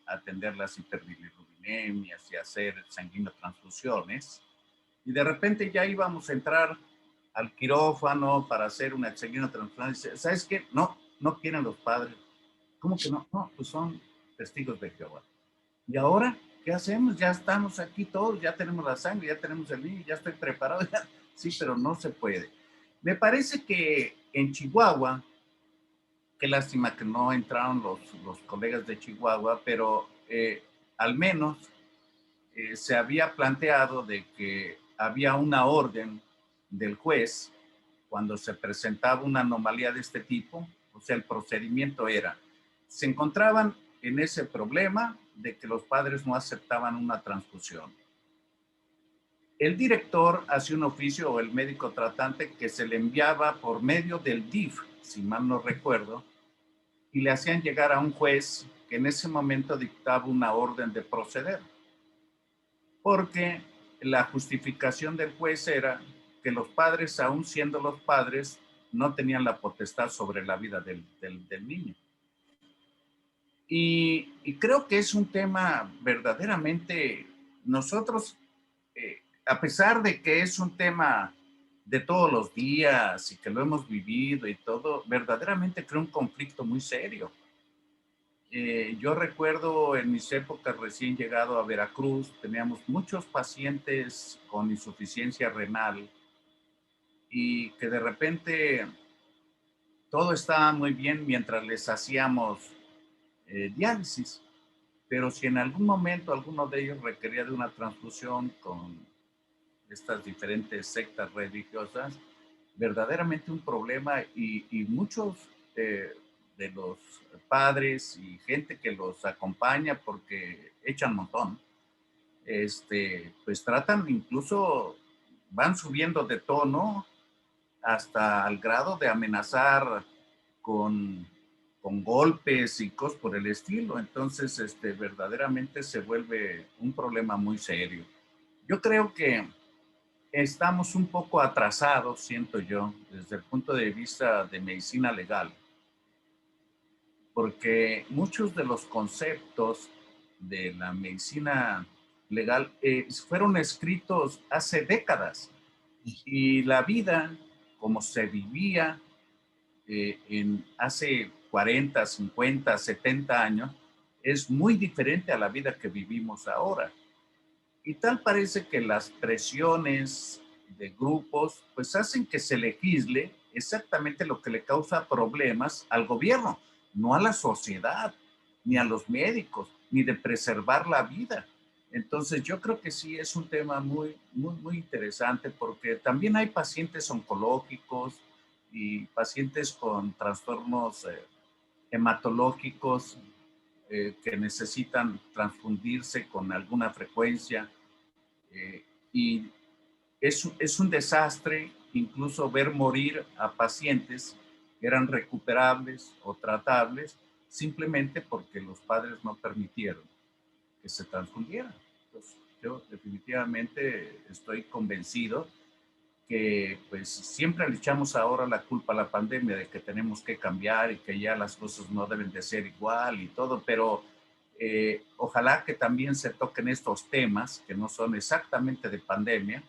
atender las hiperbilirubinemias y hacer sanguinotransfusiones. Y de repente ya íbamos a entrar al quirófano para hacer una sanguinotransfusión. ¿Sabes qué? No, no quieren los padres. ¿Cómo que no? No, pues son testigos de Jehová. ¿Y ahora qué hacemos? Ya estamos aquí todos, ya tenemos la sangre, ya tenemos el niño, ya estoy preparado. Ya. Sí, pero no se puede. Me parece que en Chihuahua, qué lástima que no entraron los colegas de Chihuahua, pero al menos se había planteado de que había una orden del juez cuando se presentaba una anomalía de este tipo, o sea, el procedimiento era, se encontraban en ese problema de que los padres no aceptaban una transfusión. El director hacía un oficio o el médico tratante que se le enviaba por medio del DIF, si mal no recuerdo, y le hacían llegar a un juez que en ese momento dictaba una orden de proceder. Porque la justificación del juez era que los padres, aún siendo los padres, no tenían la potestad sobre la vida del niño. Y creo que es un tema verdaderamente, nosotros, a pesar de que es un tema de todos los días y que lo hemos vivido y todo, verdaderamente creo un conflicto muy serio. Yo recuerdo en mis épocas recién llegado a Veracruz, teníamos muchos pacientes con insuficiencia renal y que de repente todo estaba muy bien mientras les hacíamos diálisis, pero si en algún momento alguno de ellos requería de una transfusión con estas diferentes sectas religiosas, verdaderamente un problema y muchos de los padres y gente que los acompaña porque echan montón, pues tratan incluso, van subiendo de tono hasta al grado de amenazar con, con golpes y cosas por el estilo. Entonces, verdaderamente se vuelve un problema muy serio. Yo creo que estamos un poco atrasados, siento yo, desde el punto de vista de medicina legal, porque muchos de los conceptos de la medicina legal fueron escritos hace décadas y la vida como se vivía hace 40, 50, 70 años es muy diferente a la vida que vivimos ahora. Y tal parece que las presiones de grupos pues hacen que se legisle exactamente lo que le causa problemas al gobierno, no a la sociedad, ni a los médicos, ni de preservar la vida. Entonces yo creo que sí es un tema muy interesante porque también hay pacientes oncológicos y pacientes con trastornos hematológicos que necesitan transfundirse con alguna frecuencia. Y es un desastre incluso ver morir a pacientes que eran recuperables o tratables simplemente porque los padres no permitieron que se transfundieran. Entonces, yo definitivamente estoy convencido que pues siempre le echamos ahora la culpa a la pandemia de que tenemos que cambiar y que ya las cosas no deben de ser igual y todo, pero ojalá que también se toquen estos temas que no son exactamente de pandemia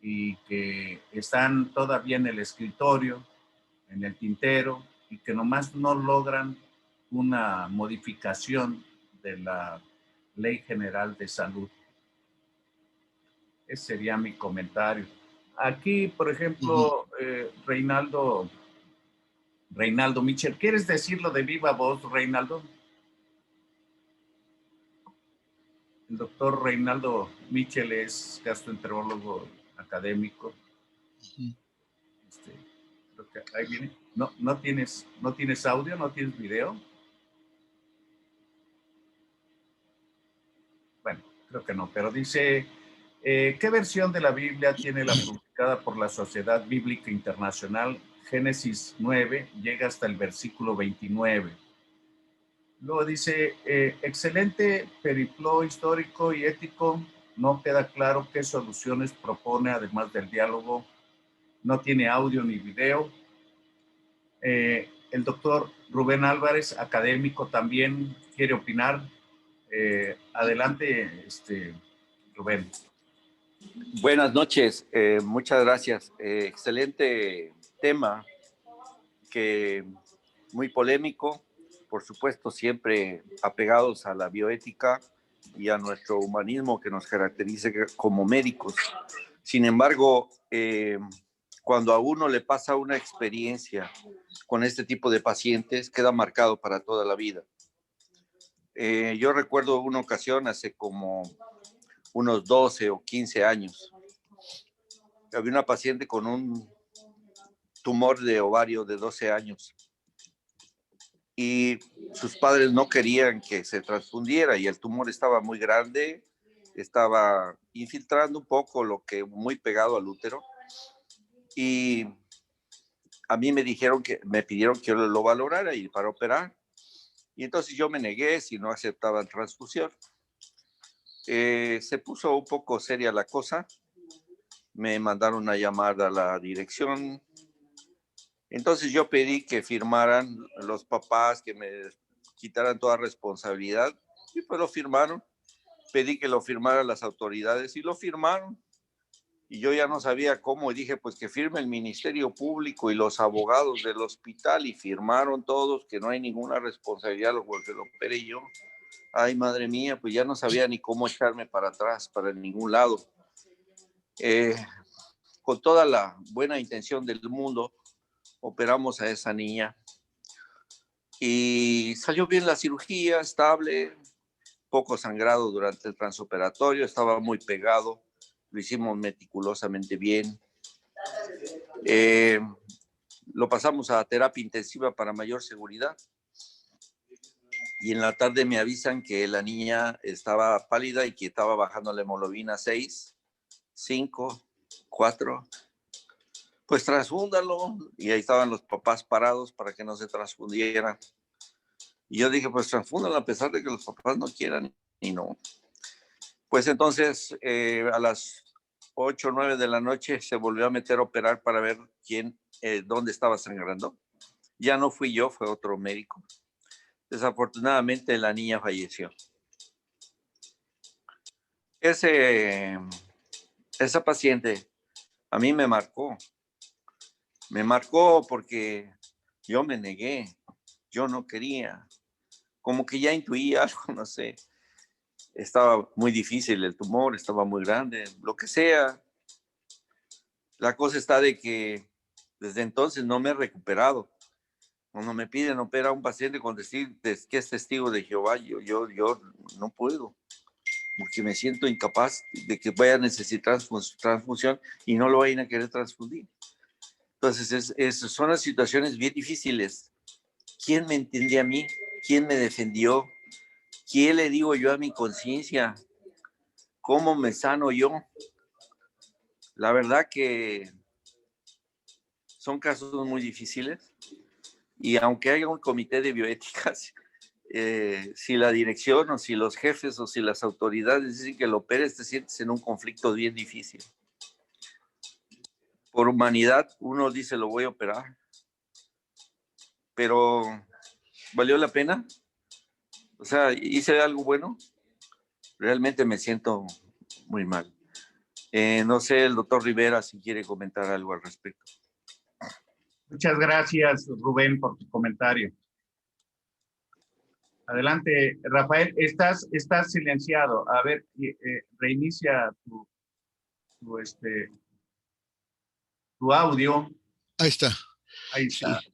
y que están todavía en el escritorio, en el tintero y que nomás no logran una modificación de la Ley General de Salud. Ese sería mi comentario. Aquí, por ejemplo, Reinaldo Michel, ¿quieres decirlo de viva voz, Reinaldo? El doctor Reinaldo Michel es gastroenterólogo académico. Creo que ahí viene. No tienes audio, no tienes video. Bueno, creo que no, pero dice, ¿qué versión de la Biblia tiene la publicada por la Sociedad Bíblica Internacional? Génesis 9 llega hasta el versículo 29. Luego dice, excelente periplo histórico y ético, no queda claro qué soluciones propone además del diálogo, no tiene audio ni video. El doctor Rubén Álvarez, académico, también quiere opinar. Adelante, Rubén. Buenas noches, muchas gracias. Excelente tema, que muy polémico, por supuesto, siempre apegados a la bioética y a nuestro humanismo que nos caracteriza como médicos. Sin embargo, cuando a uno le pasa una experiencia con este tipo de pacientes, queda marcado para toda la vida. Yo recuerdo una ocasión hace como unos 12 o 15 años. Había una paciente con un tumor de ovario de 12 años y sus padres no querían que se transfundiera y el tumor estaba muy grande, estaba infiltrando un poco lo que muy pegado al útero y a mí me pidieron que yo lo valorara y para operar y entonces yo me negué si no aceptaban transfusión. Se puso un poco seria la cosa, me mandaron a llamar a la dirección. Entonces yo pedí que firmaran los papás, que me quitaran toda responsabilidad y pues lo firmaron. Pedí que lo firmaran las autoridades y lo firmaron. Y yo ya no sabía cómo y dije pues que firme el Ministerio Público y los abogados del hospital y firmaron todos que no hay ninguna responsabilidad porque lo operé yo. Ay, madre mía, pues ya no sabía ni cómo echarme para atrás, para ningún lado. Con toda la buena intención del mundo, operamos a esa niña y salió bien la cirugía, estable, poco sangrado durante el transoperatorio, estaba muy pegado, lo hicimos meticulosamente bien. Lo pasamos a terapia intensiva para mayor seguridad y en la tarde me avisan que la niña estaba pálida y que estaba bajando la hemoglobina 6, 5, 4. Pues transfúndalo. Y ahí estaban los papás parados para que no se transfundieran. Y yo dije, pues transfúndalo a pesar de que los papás no quieran. Y no. Pues entonces a las 8 o 9 de la noche se volvió a meter a operar para ver dónde estaba sangrando. Ya no fui yo, fue otro médico. Desafortunadamente la niña falleció. Esa paciente a mí me marcó. Me marcó porque yo me negué. Yo no quería. Como que ya intuía algo, no sé. Estaba muy difícil el tumor, estaba muy grande, lo que sea. La cosa está de que desde entonces no me he recuperado. Cuando me piden operar a un paciente con decir que es testigo de Jehová, yo no puedo, porque me siento incapaz de que vaya a necesitar transfusión y no lo vayan a querer transfundir. Entonces, son las situaciones bien difíciles. ¿Quién me entiende a mí? ¿Quién me defendió? ¿Qué le digo yo a mi conciencia? ¿Cómo me sano yo? La verdad que son casos muy difíciles y aunque haya un comité de bioéticas, si la dirección o si los jefes o si las autoridades dicen que lo operes, te sientes en un conflicto bien difícil. Por humanidad, uno dice lo voy a operar, pero ¿valió la pena? O sea, ¿hice algo bueno? Realmente me siento muy mal. No sé, el doctor Rivera, si quiere comentar algo al respecto. Muchas gracias, Rubén, por tu comentario. Adelante, Rafael, estás silenciado. A ver, reinicia tu audio. Ahí está. Ahí está. Sí.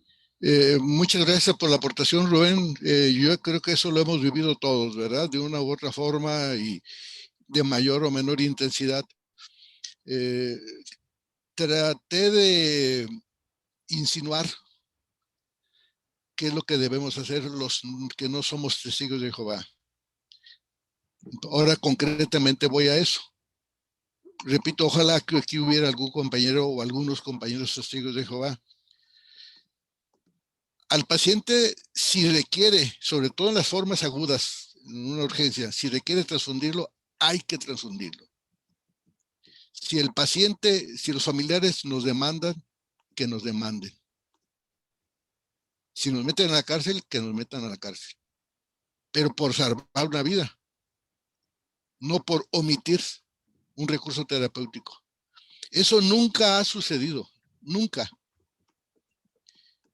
Muchas gracias por la aportación, Rubén. Yo creo que eso lo hemos vivido todos, ¿verdad? De una u otra forma y de mayor o menor intensidad. Traté de insinuar qué es lo que debemos hacer los que no somos testigos de Jehová. Ahora concretamente voy a eso. Repito, ojalá que aquí hubiera algún compañero o algunos compañeros testigos de Jehová. Al paciente, si requiere, sobre todo en las formas agudas, en una urgencia, si requiere transfundirlo, hay que transfundirlo. Si el paciente, si los familiares nos demandan, que nos demanden. Si nos meten a la cárcel, que nos metan a la cárcel. Pero por salvar una vida, no por omitir un recurso terapéutico. Eso nunca ha sucedido, nunca.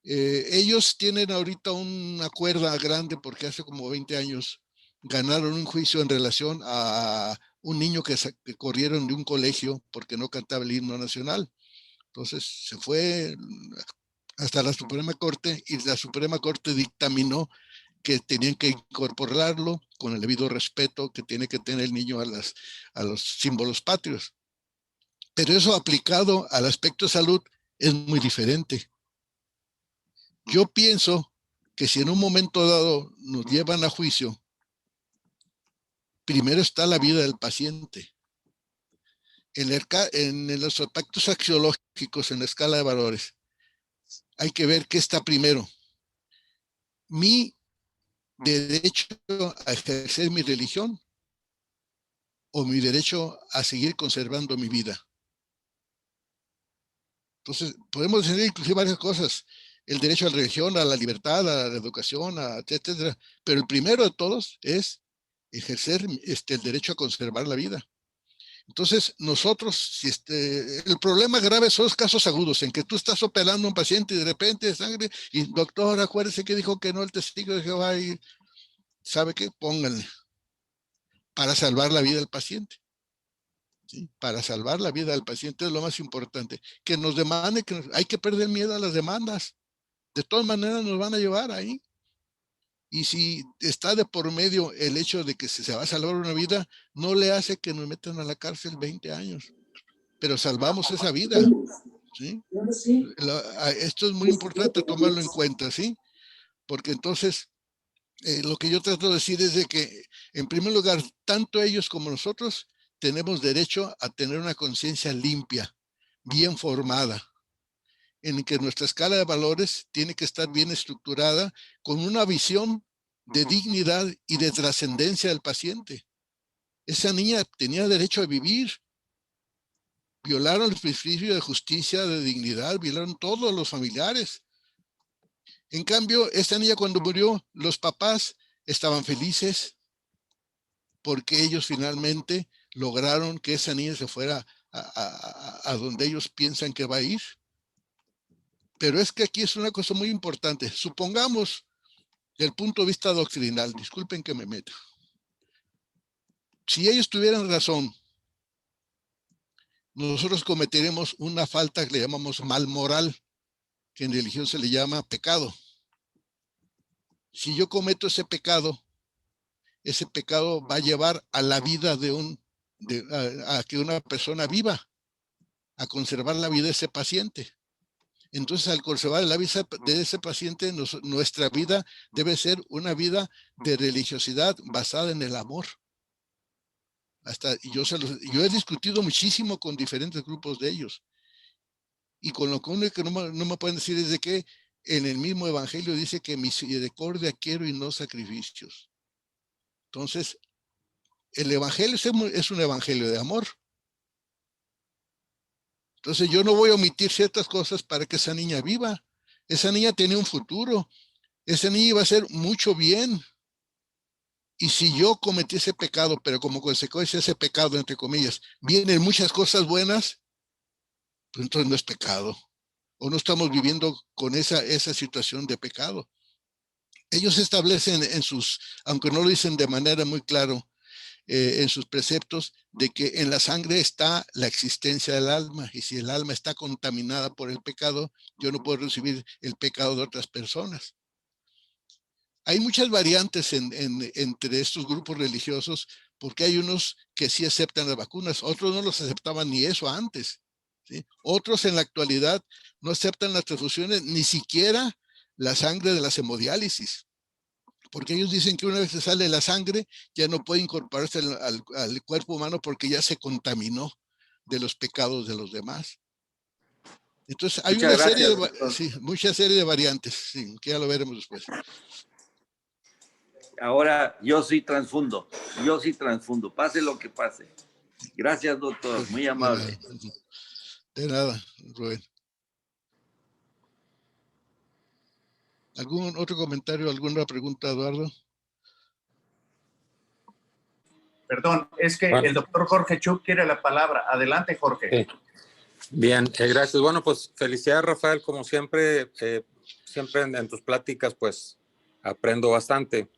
Ellos tienen ahorita una cuerda grande porque hace como 20 años ganaron un juicio en relación a un niño que corrieron de un colegio porque no cantaba el himno nacional. Entonces se fue hasta la Suprema Corte y la Suprema Corte dictaminó que tenían que incorporarlo con el debido respeto que tiene que tener el niño a los símbolos patrios. Pero eso aplicado al aspecto de salud es muy diferente. Yo pienso que si en un momento dado nos llevan a juicio, primero está la vida del paciente. En los aspectos axiológicos, en la escala de valores, hay que ver qué está primero. Mi derecho a ejercer mi religión o mi derecho a seguir conservando mi vida. Entonces, podemos decir inclusive varias cosas. El derecho a la religión, a la libertad, a la educación, etcétera. Pero el primero de todos es ejercer el derecho a conservar la vida. Entonces, nosotros, si el problema grave son los casos agudos, en que tú estás operando a un paciente y de repente sangre, y doctor, acuérdese que dijo que no el testigo de Jehová, y ¿sabe qué? Pónganle para salvar la vida del paciente. ¿Sí? Para salvar la vida del paciente es lo más importante. Que nos demande, hay que perder miedo a las demandas. De todas maneras nos van a llevar ahí. Y si está de por medio el hecho de que se va a salvar una vida, no le hace que nos metan a la cárcel 20 años. Pero salvamos esa vida. ¿Sí? Esto es muy importante tomarlo en cuenta, ¿sí? Porque entonces lo que yo trato de decir es de que, en primer lugar, tanto ellos como nosotros tenemos derecho a tener una conciencia limpia, bien formada, en que nuestra escala de valores tiene que estar bien estructurada con una visión de dignidad y de trascendencia del paciente. Esa niña tenía derecho a vivir. Violaron el principio de justicia, de dignidad, violaron todos los familiares. En cambio, esta niña cuando murió, los papás estaban felices porque ellos finalmente lograron que esa niña se fuera a donde ellos piensan que va a ir. Pero es que aquí es una cosa muy importante. Supongamos, desde el punto de vista doctrinal, disculpen que me meta, si ellos tuvieran razón, nosotros cometeremos una falta que le llamamos mal moral, que en religión se le llama pecado. Si yo cometo ese pecado va a llevar a la vida a que una persona viva, a conservar la vida de ese paciente. Entonces, al conservar la vida de ese paciente, nuestra vida debe ser una vida de religiosidad basada en el amor. Yo he discutido muchísimo con diferentes grupos de ellos. Y con lo que no me pueden decir es de que en el mismo evangelio dice que misericordia quiero y no sacrificios. Entonces, el evangelio es un evangelio de amor. Entonces, yo no voy a omitir ciertas cosas para que esa niña viva. Esa niña tiene un futuro. Esa niña iba a hacer mucho bien. Y si yo cometí ese pecado, pero como consecuencia de ese pecado, entre comillas, vienen muchas cosas buenas, pues entonces no es pecado. O no estamos viviendo con esa situación de pecado. Ellos establecen aunque no lo dicen de manera muy claro, en sus preceptos, de que en la sangre está la existencia del alma, y si el alma está contaminada por el pecado, yo no puedo recibir el pecado de otras personas. Hay muchas variantes entre estos grupos religiosos, porque hay unos que sí aceptan las vacunas, otros no los aceptaban ni eso antes, ¿sí? Otros en la actualidad no aceptan las transfusiones, ni siquiera la sangre de las hemodiálisis, porque ellos dicen que una vez que sale la sangre ya no puede incorporarse al cuerpo humano porque ya se contaminó de los pecados de los demás. Entonces hay mucha serie de variantes, sí, que ya lo veremos después. Ahora yo sí transfundo, pase lo que pase. Gracias, doctor, muy amable. De nada, Rubén. ¿Algún otro comentario, alguna pregunta, Eduardo? Perdón, es que el doctor Jorge Chuk quiere la palabra. Adelante, Jorge. Bien, gracias. Bueno, pues felicidades, Rafael, como siempre, siempre en tus pláticas, pues aprendo bastante.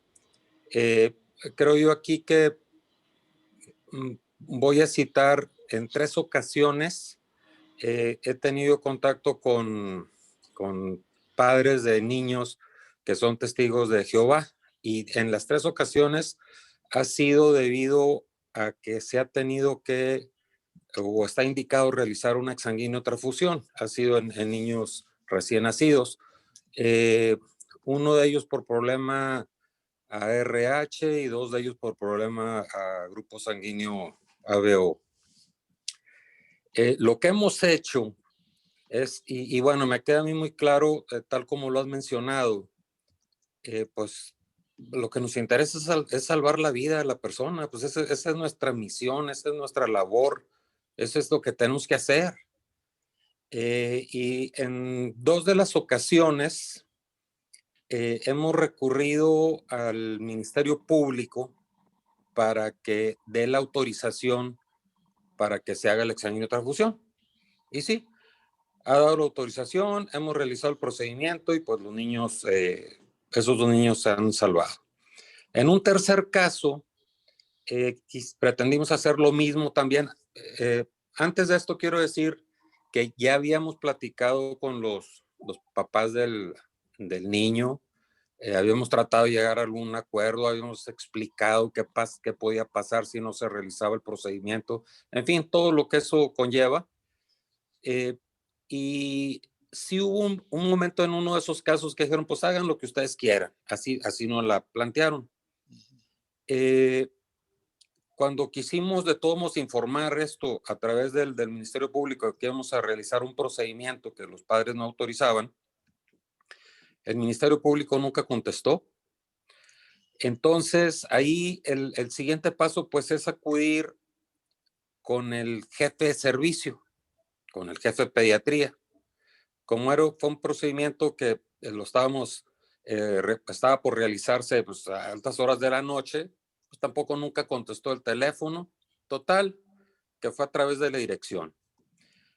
Creo yo aquí que voy a citar en 3 ocasiones, he tenido contacto con padres de niños que son testigos de Jehová, y en las 3 ocasiones ha sido debido a que se ha tenido que, o está indicado realizar una exsanguíneo-transfusión. Ha sido en niños recién nacidos. Uno de ellos por problema ARH y 2 de ellos por problema a grupo sanguíneo ABO. Lo que hemos hecho es, y bueno, me queda a mí muy claro, tal como lo has mencionado, pues lo que nos interesa es salvar la vida de la persona. Pues esa es nuestra misión, esa es nuestra labor, eso es lo que tenemos que hacer. Y en 2 de las ocasiones hemos recurrido al Ministerio Público para que dé la autorización para que se haga el exsanguíneo-transfusión. Y sí, ha dado la autorización, hemos realizado el procedimiento y pues los niños, esos 2 niños se han salvado. En un tercer caso, pretendimos hacer lo mismo también. Antes de esto quiero decir que ya habíamos platicado con los papás del niño, habíamos tratado de llegar a algún acuerdo, habíamos explicado qué podía pasar si no se realizaba el procedimiento, en fin, todo lo que eso conlleva. Y sí hubo un momento en uno de esos casos que dijeron, pues hagan lo que ustedes quieran, así nos la plantearon. Cuando quisimos de todos modos informar esto a través del Ministerio Público, que íbamos a realizar un procedimiento que los padres no autorizaban, el Ministerio Público nunca contestó. Entonces, ahí el siguiente paso pues es acudir con el jefe de servicio, con el jefe de pediatría. Como fue un procedimiento que estaba por realizarse pues, a altas horas de la noche, pues tampoco nunca contestó el teléfono, Total, que fue a través de la dirección.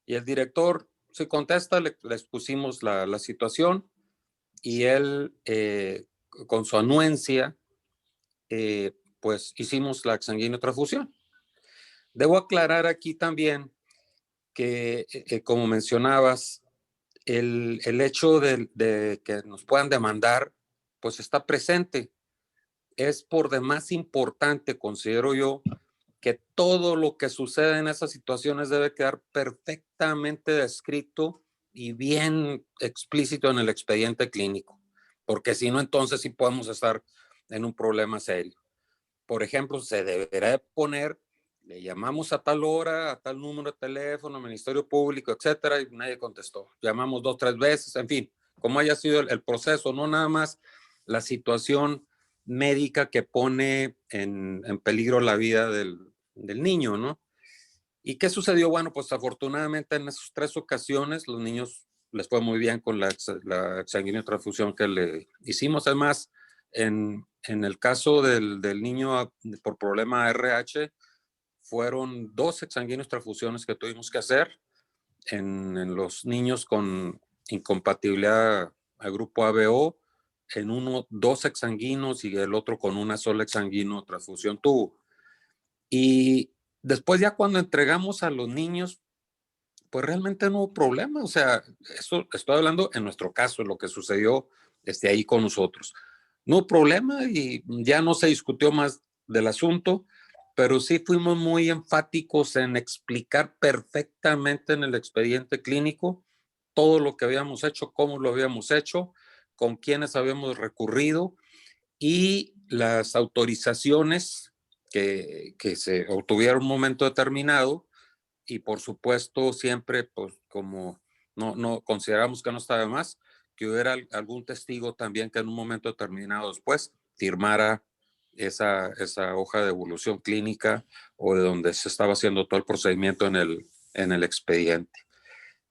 Y el director se contesta, le expusimos la situación y él, con su anuencia, pues hicimos la exsanguinotransfusión. Debo aclarar aquí también que, como mencionabas, el hecho de que nos puedan demandar, pues está presente. Es por demás importante, considero yo, que todo lo que sucede en esas situaciones debe quedar perfectamente descrito y bien explícito en el expediente clínico, porque si no, entonces sí podemos estar en un problema serio. Por ejemplo, se deberá poner, le llamamos a tal hora, a tal número de teléfono, Ministerio Público, etcétera, y nadie contestó. Llamamos 2, 3 veces, en fin, como haya sido el proceso, no nada más la situación médica que pone en peligro la vida del niño, ¿no? ¿Y qué sucedió? Bueno, pues afortunadamente en esas 3 ocasiones los niños les fue muy bien con la exsanguinotransfusión que le hicimos. Además, en el caso del niño por problema RH, fueron 2 exsanguinotransfusiones que tuvimos que hacer en los niños con incompatibilidad al grupo ABO, en uno 2 exsanguinos y el otro con una sola exsanguinotransfusión tuvo. Y después ya cuando entregamos a los niños, pues realmente no hubo problema. O sea, eso estoy hablando en nuestro caso, lo que sucedió ahí con nosotros. No hubo problema y ya no se discutió más del asunto, pero sí fuimos muy enfáticos en explicar perfectamente en el expediente clínico todo lo que habíamos hecho, cómo lo habíamos hecho, con quiénes habíamos recurrido y las autorizaciones que se obtuvieron en un momento determinado. Y por supuesto siempre, pues como no consideramos que no estaba de más, que hubiera algún testigo también que en un momento determinado después firmara esa hoja de evolución clínica o de donde se estaba haciendo todo el procedimiento en el expediente.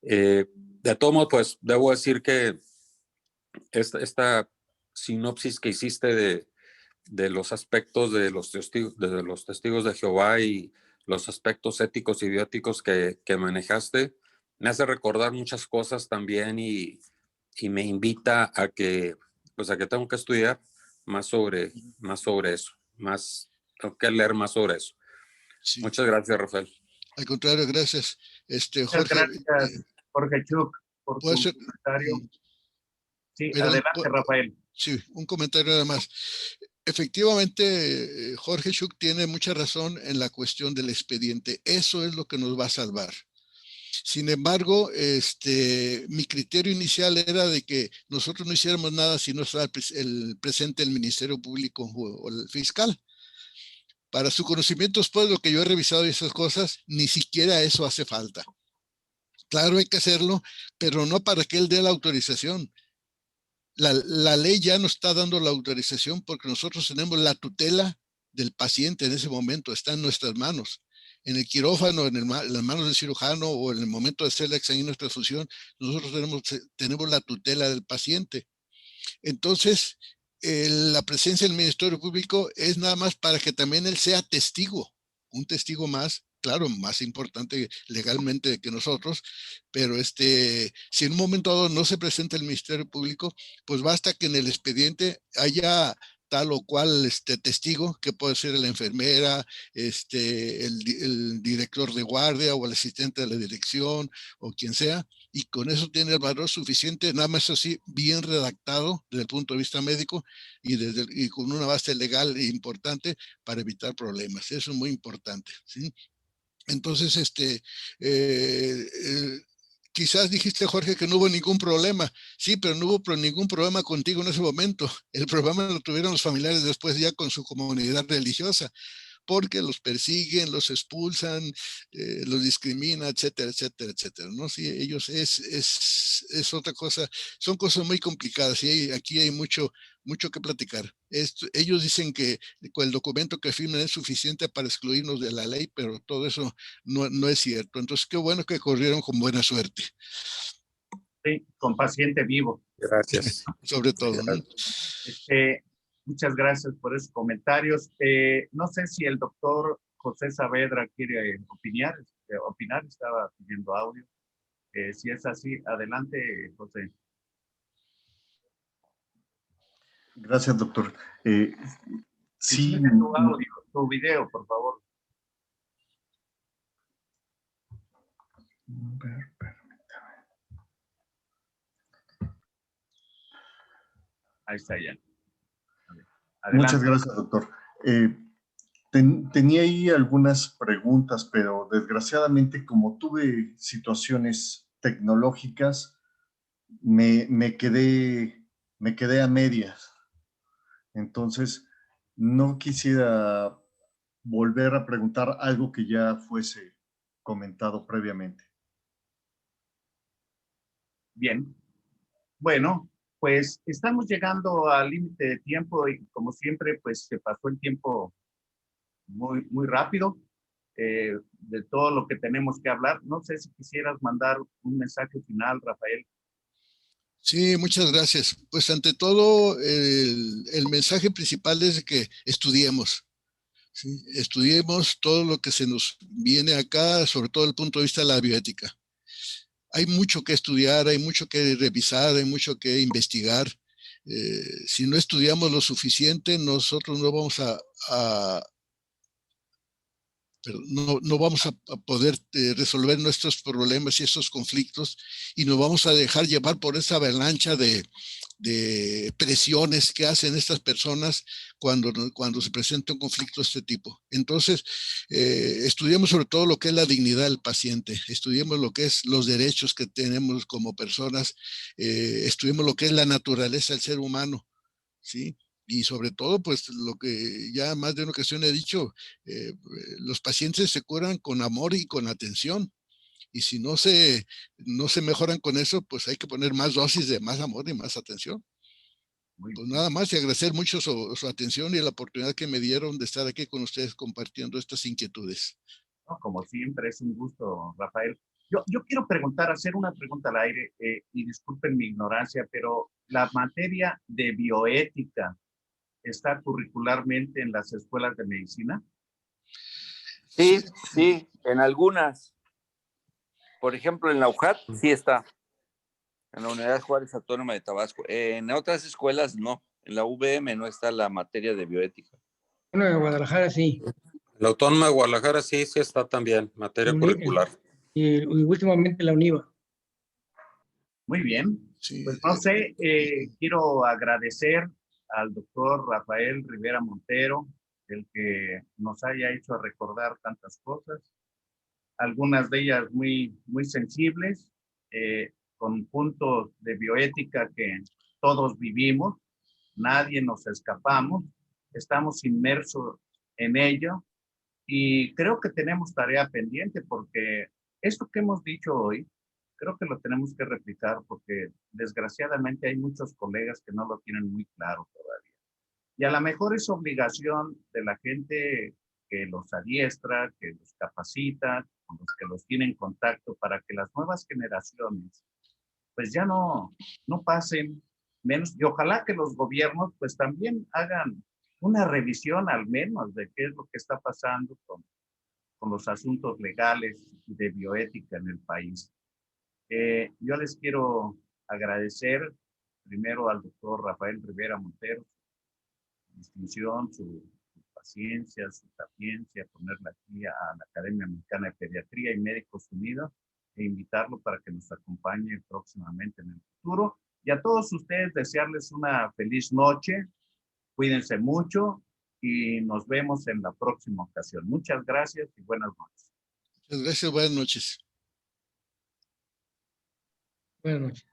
De todo modo, pues debo decir que esta sinopsis que hiciste de los aspectos de los testigos de Jehová y los aspectos éticos y bióticos que manejaste, me hace recordar muchas cosas también y me invita a que tengo que estudiar más sobre eso, tengo que leer más sobre eso. Sí. Muchas gracias, Rafael. Al contrario, gracias. Muchas Jorge. gracias, Jorge Chuck, por tu comentario. Sí, adelante, Rafael. Sí, un comentario nada más. Efectivamente, Jorge Schuch tiene mucha razón en la cuestión del expediente. Eso es lo que nos va a salvar. Sin embargo, mi criterio inicial era de que nosotros no hiciéramos nada si no estaba presente el Ministerio Público o el fiscal. Para su conocimiento, después de lo que yo he revisado y esas cosas, ni siquiera eso hace falta. Claro, hay que hacerlo, pero no para que él dé la autorización. La ley ya nos está dando la autorización porque nosotros tenemos la tutela del paciente en ese momento, está en nuestras manos. En el quirófano, en las manos del cirujano o en el momento de hacer la exsanguinotransfusión, nosotros tenemos la tutela del paciente. Entonces, la presencia del Ministerio Público es nada más para que también él sea testigo, un testigo más, claro, más importante legalmente que nosotros, pero si en un momento dado no se presenta el Ministerio Público, pues basta que en el expediente haya tal o cual testigo, que puede ser la enfermera, el director de guardia o el asistente de la dirección o quien sea, y con eso tiene el valor suficiente, nada más así, bien redactado desde el punto de vista médico y con una base legal importante para evitar problemas. Eso es muy importante, ¿sí? Entonces, quizás dijiste, Jorge, que no hubo ningún problema. Sí, pero no hubo ningún problema contigo en ese momento. El problema lo tuvieron los familiares después ya con su comunidad religiosa, porque los persiguen, los expulsan, los discriminan, etcétera, etcétera, etcétera, ¿no? Sí, ellos es otra cosa, son cosas muy complicadas y aquí hay mucho que platicar. Ellos dicen que el documento que firman es suficiente para excluirnos de la ley, pero todo eso no es cierto. Entonces, qué bueno que corrieron con buena suerte. Sí, con paciente vivo. Gracias. Sobre todo, ¿no? Muchas gracias por esos comentarios. No sé si el doctor José Saavedra quiere opinar, estaba pidiendo audio. Si es así, adelante, José. Gracias, doctor. Sí, Tu audio, tu video, por favor. Ahí está ya. Adelante. Muchas gracias, doctor. Tenía ahí algunas preguntas, pero desgraciadamente, como tuve situaciones tecnológicas, me quedé a medias. Entonces, no quisiera volver a preguntar algo que ya fuese comentado previamente. Bien. Bueno, pues estamos llegando al límite de tiempo y como siempre, pues se pasó el tiempo muy, muy rápido de todo lo que tenemos que hablar. No sé si quisieras mandar un mensaje final, Rafael. Sí, muchas gracias. Pues ante todo, el mensaje principal es que estudiemos. ¿Sí? Estudiemos todo lo que se nos viene acá, sobre todo desde el punto de vista de la bioética. Hay mucho que estudiar, hay mucho que revisar, hay mucho que investigar. Si no estudiamos lo suficiente, nosotros no vamos no vamos a poder resolver nuestros problemas y estos conflictos, y nos vamos a dejar llevar por esa avalancha de presiones que hacen estas personas cuando se presenta un conflicto de este tipo. Entonces, estudiemos sobre todo lo que es la dignidad del paciente, estudiemos lo que es los derechos que tenemos como personas, estudiemos lo que es la naturaleza del ser humano, ¿sí? Y sobre todo, pues lo que ya más de una ocasión he dicho, los pacientes se curan con amor y con atención. Y si no se mejoran con eso, pues hay que poner más dosis de más amor y más atención. Pues nada más, y agradecer mucho su atención y la oportunidad que me dieron de estar aquí con ustedes compartiendo estas inquietudes. No, como siempre, es un gusto, Rafael. Yo quiero preguntar, hacer una pregunta al aire, y disculpen mi ignorancia, pero la materia de bioética está curricularmente en las escuelas de medicina. Sí, sí, en algunas. Por ejemplo, en la UJAT sí está. En la Universidad Juárez Autónoma de Tabasco. En otras escuelas no. En la UVM no está la materia de bioética. Bueno, en Guadalajara sí. La Autónoma de Guadalajara sí, sí está también, materia curricular. Y últimamente la UNIVA. Muy bien. Sí. Pues no sé, quiero agradecer al doctor Rafael Rivera Montero, el que nos haya hecho recordar tantas cosas, algunas de ellas muy, muy sensibles, con puntos de bioética que todos vivimos, nadie nos escapamos, estamos inmersos en ello y creo que tenemos tarea pendiente porque esto que hemos dicho hoy, creo que lo tenemos que replicar porque desgraciadamente hay muchos colegas que no lo tienen muy claro todavía. Y a lo mejor es obligación de la gente que los adiestra, que los capacita, con los que los tiene en contacto para que las nuevas generaciones pues ya no pasen menos. Y ojalá que los gobiernos pues también hagan una revisión al menos de qué es lo que está pasando con los asuntos legales y de bioética en el país. Yo les quiero agradecer primero al doctor Rafael Rivera Montero, su distinción, su paciencia, su sapiencia, ponerla aquí a la Academia Mexicana de Pediatría y Médicos Unidos e invitarlo para que nos acompañe próximamente en el futuro. Y a todos ustedes desearles una feliz noche, cuídense mucho y nos vemos en la próxima ocasión. Muchas gracias y buenas noches. Muchas gracias, buenas noches. Buenas noches.